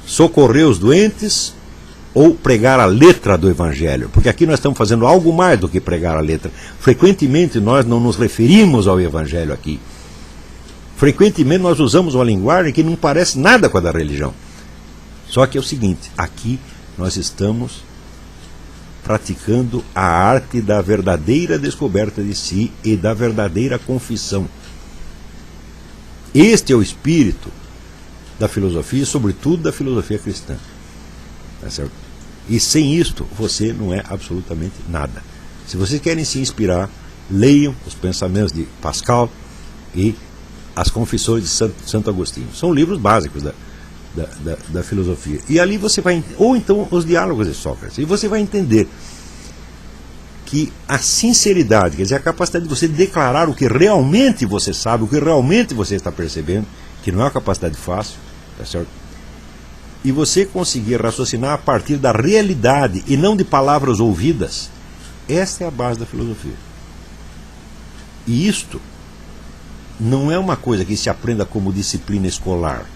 socorrer os doentes ou pregar a letra do Evangelho. Porque aqui nós estamos fazendo algo mais do que pregar a letra. Frequentemente nós não nos referimos ao Evangelho aqui. Frequentemente nós usamos uma linguagem que não parece nada com a da religião. Só que é o seguinte, aqui nós estamos praticando a arte da verdadeira descoberta de si e da verdadeira confissão. Este é o espírito da filosofia, sobretudo da filosofia cristã. Tá certo? E sem isto, você não é absolutamente nada. Se vocês querem se inspirar, leiam os pensamentos de Pascal e as confissões de Santo Agostinho. São livros básicos da filosofia. E ali você vai... Ou então os diálogos de Sócrates. E você vai entender que a sinceridade, quer dizer, a capacidade de você declarar o que realmente você sabe, o que realmente você está percebendo, que não é uma capacidade fácil, tá certo? E você conseguir raciocinar a partir da realidade e não de palavras ouvidas, essa é a base da filosofia. E isto não é uma coisa que se aprenda como disciplina escolar.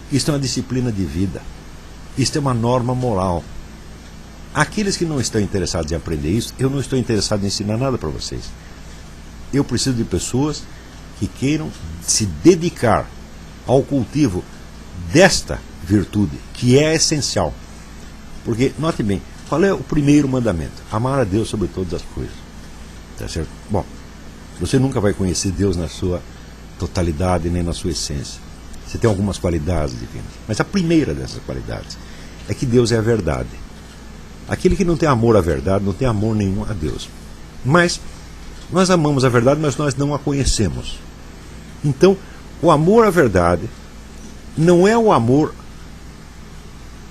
Isto é uma disciplina de vida. Isto é uma norma moral. Aqueles que não estão interessados em aprender isso, eu não estou interessado em ensinar nada para vocês. Eu preciso de pessoas que queiram se dedicar ao cultivo desta virtude, que é essencial. Porque, note bem, qual é o primeiro mandamento? Amar a Deus sobre todas as coisas. Tá certo? Bom, você nunca vai conhecer Deus na sua totalidade, nem na sua essência. Você tem algumas qualidades divinas. Mas a primeira dessas qualidades é que Deus é a verdade. Aquele que não tem amor à verdade, não tem amor nenhum a Deus. Mas nós amamos a verdade, mas nós não a conhecemos. Então, o amor à verdade não é o amor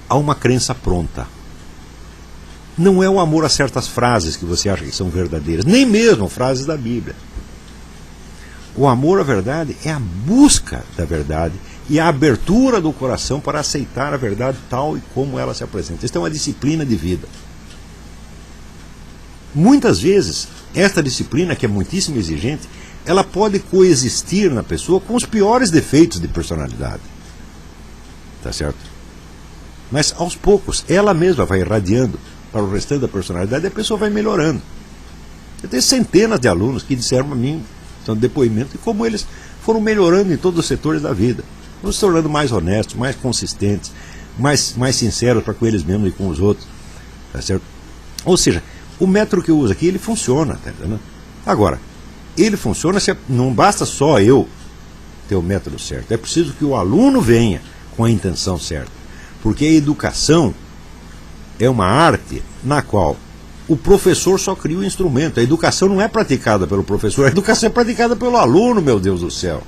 a uma crença pronta. Não é o amor a certas frases que você acha que são verdadeiras, nem mesmo frases da Bíblia. O amor à verdade é a busca da verdade e a abertura do coração para aceitar a verdade tal e como ela se apresenta. Isso é uma disciplina de vida. Muitas vezes, esta disciplina, que é muitíssimo exigente, ela pode coexistir na pessoa com os piores defeitos de personalidade. Tá certo? Mas, aos poucos, ela mesma vai irradiando para o restante da personalidade e a pessoa vai melhorando. Eu tenho centenas de alunos que disseram para mim, são depoimentos, de como eles foram melhorando em todos os setores da vida. Vão se tornando mais honestos, mais consistentes, mais sinceros para com eles mesmos e com os outros. Tá certo? Ou seja, o método que eu uso aqui, ele funciona. Tá entendendo? Agora, ele funciona, não basta só eu ter o método certo. É preciso que o aluno venha com a intenção certa. Porque a educação é uma arte na qual o professor só cria o instrumento. A educação não é praticada pelo professor, a educação é praticada pelo aluno, meu Deus do céu.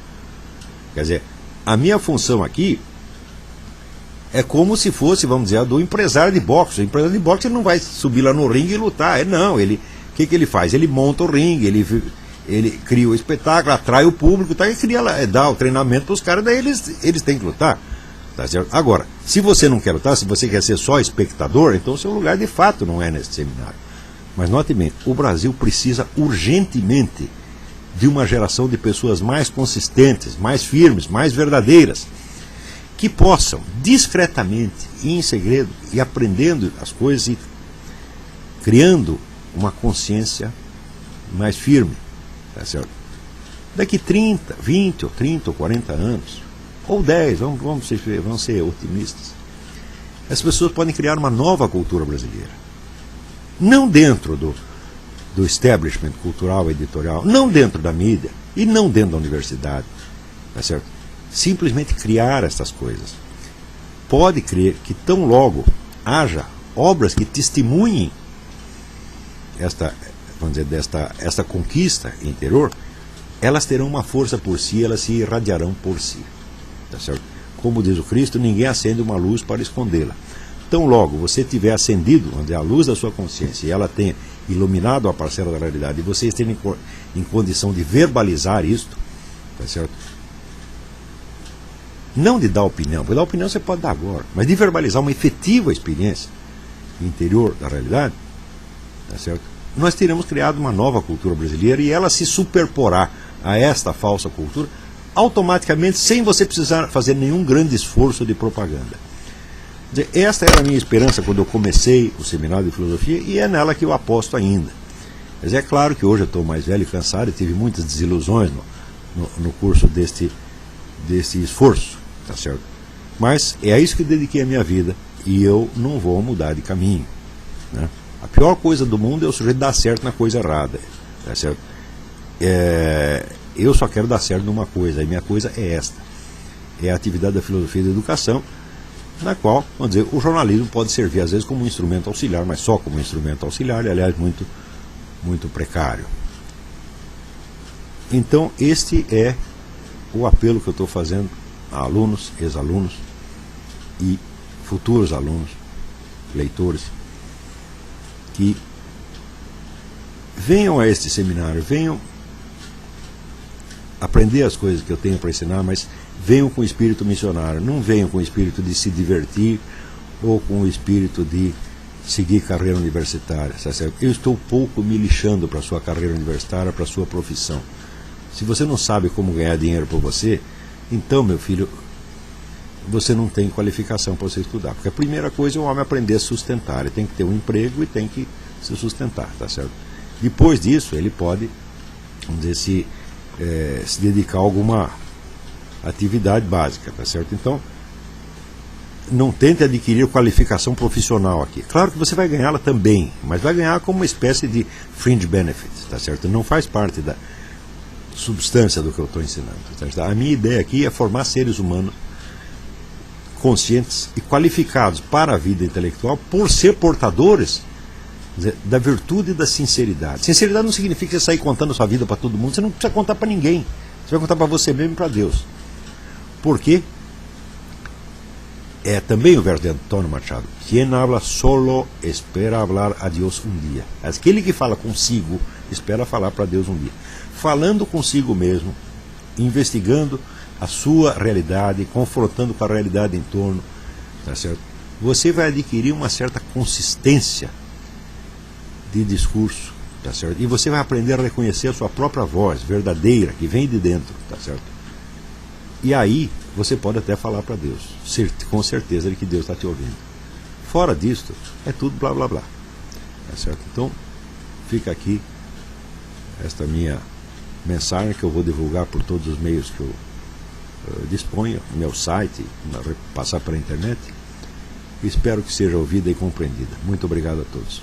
Quer dizer, a minha função aqui é como se fosse, vamos dizer, a do empresário de boxe. O empresário de boxe ele não vai subir lá no ringue e lutar. Não, o que ele faz? Ele monta o ringue, ele cria o espetáculo, atrai o público, tá, e dá o treinamento para os caras, daí eles têm que lutar. Tá certo? Agora, se você não quer lutar, se você quer ser só espectador, então o seu lugar de fato não é nesse seminário. Mas note bem, o Brasil precisa urgentemente de uma geração de pessoas mais consistentes, mais firmes, mais verdadeiras, que possam, discretamente e em segredo, e aprendendo as coisas e criando uma consciência mais firme. Tá certo? Daqui 30, 20 ou 30 ou 40 anos, ou 10, vamos ser otimistas, as pessoas podem criar uma nova cultura brasileira. Não dentro do establishment cultural e editorial, não dentro da mídia e não dentro da universidade. Tá certo? Simplesmente criar essas coisas. Pode crer que tão logo haja obras que testemunhem esta conquista interior, elas terão uma força por si, elas se irradiarão por si. Tá certo? Como diz o Cristo, ninguém acende uma luz para escondê-la. Então logo você tiver acendido, onde é a luz da sua consciência, e ela tenha iluminado a parcela da realidade, e você esteja em condição de verbalizar isto, tá certo? Não de dar opinião, porque dar opinião você pode dar agora, mas de verbalizar uma efetiva experiência interior da realidade, tá certo? Nós teremos criado uma nova cultura brasileira e ela se superporá a esta falsa cultura automaticamente, sem você precisar fazer nenhum grande esforço de propaganda. Quer dizer, esta era a minha esperança quando eu comecei o seminário de filosofia, e é nela que eu aposto ainda. Mas é claro que hoje eu estou mais velho e cansado e tive muitas desilusões no curso deste esforço, tá certo? Mas é a isso que dediquei a minha vida, e eu não vou mudar de caminho, né? A pior coisa do mundo é o sujeito dar certo na coisa errada, tá certo? Eu só quero dar certo numa coisa, e minha coisa é esta: é a atividade da filosofia e da educação, na qual, vamos dizer, o jornalismo pode servir às vezes como um instrumento auxiliar, mas só como instrumento auxiliar, e aliás muito, muito precário. Então este é o apelo que eu estou fazendo a alunos, ex-alunos e futuros alunos, leitores, que venham a este seminário, venham aprender as coisas que eu tenho para ensinar, mas venham com o espírito missionário, não venham com o espírito de se divertir ou com o espírito de seguir carreira universitária. Eu estou pouco me lixando para a sua carreira universitária, para a sua profissão. Se você não sabe como ganhar dinheiro por você, então, meu filho, você não tem qualificação para você estudar. Porque a primeira coisa é o homem aprender a se sustentar. Ele tem que ter um emprego e tem que se sustentar, tá certo? Depois disso, ele pode, vamos dizer, se dedicar a alguma atividade básica, tá certo? Então, não tente adquirir qualificação profissional aqui. Claro que você vai ganhá-la também, mas vai ganhar como uma espécie de fringe benefit, tá certo? Não faz parte da substância do que eu estou ensinando, tá certo? A minha ideia aqui é formar seres humanos conscientes e qualificados para a vida intelectual por ser portadores da virtude e da sinceridade. Sinceridade não significa você sair contando a sua vida para todo mundo, você não precisa contar para ninguém, você vai contar para você mesmo e para Deus. Porque é também o verso de Antônio Machado: quien habla solo espera hablar a Deus um dia. Aquele que fala consigo espera falar para Deus um dia. Falando consigo mesmo, investigando a sua realidade, confrontando com a realidade em torno, tá certo? Você vai adquirir uma certa consistência de discurso, tá certo? E você vai aprender a reconhecer a sua própria voz verdadeira, que vem de dentro, tá certo? E aí você pode até falar para Deus, com certeza de que Deus está te ouvindo. Fora disto, é tudo blá blá blá, tá certo? Então, fica aqui esta minha mensagem, que eu vou divulgar por todos os meios que eu disponho, meu site, passar para a internet. Espero que seja ouvida e compreendida. Muito obrigado a todos.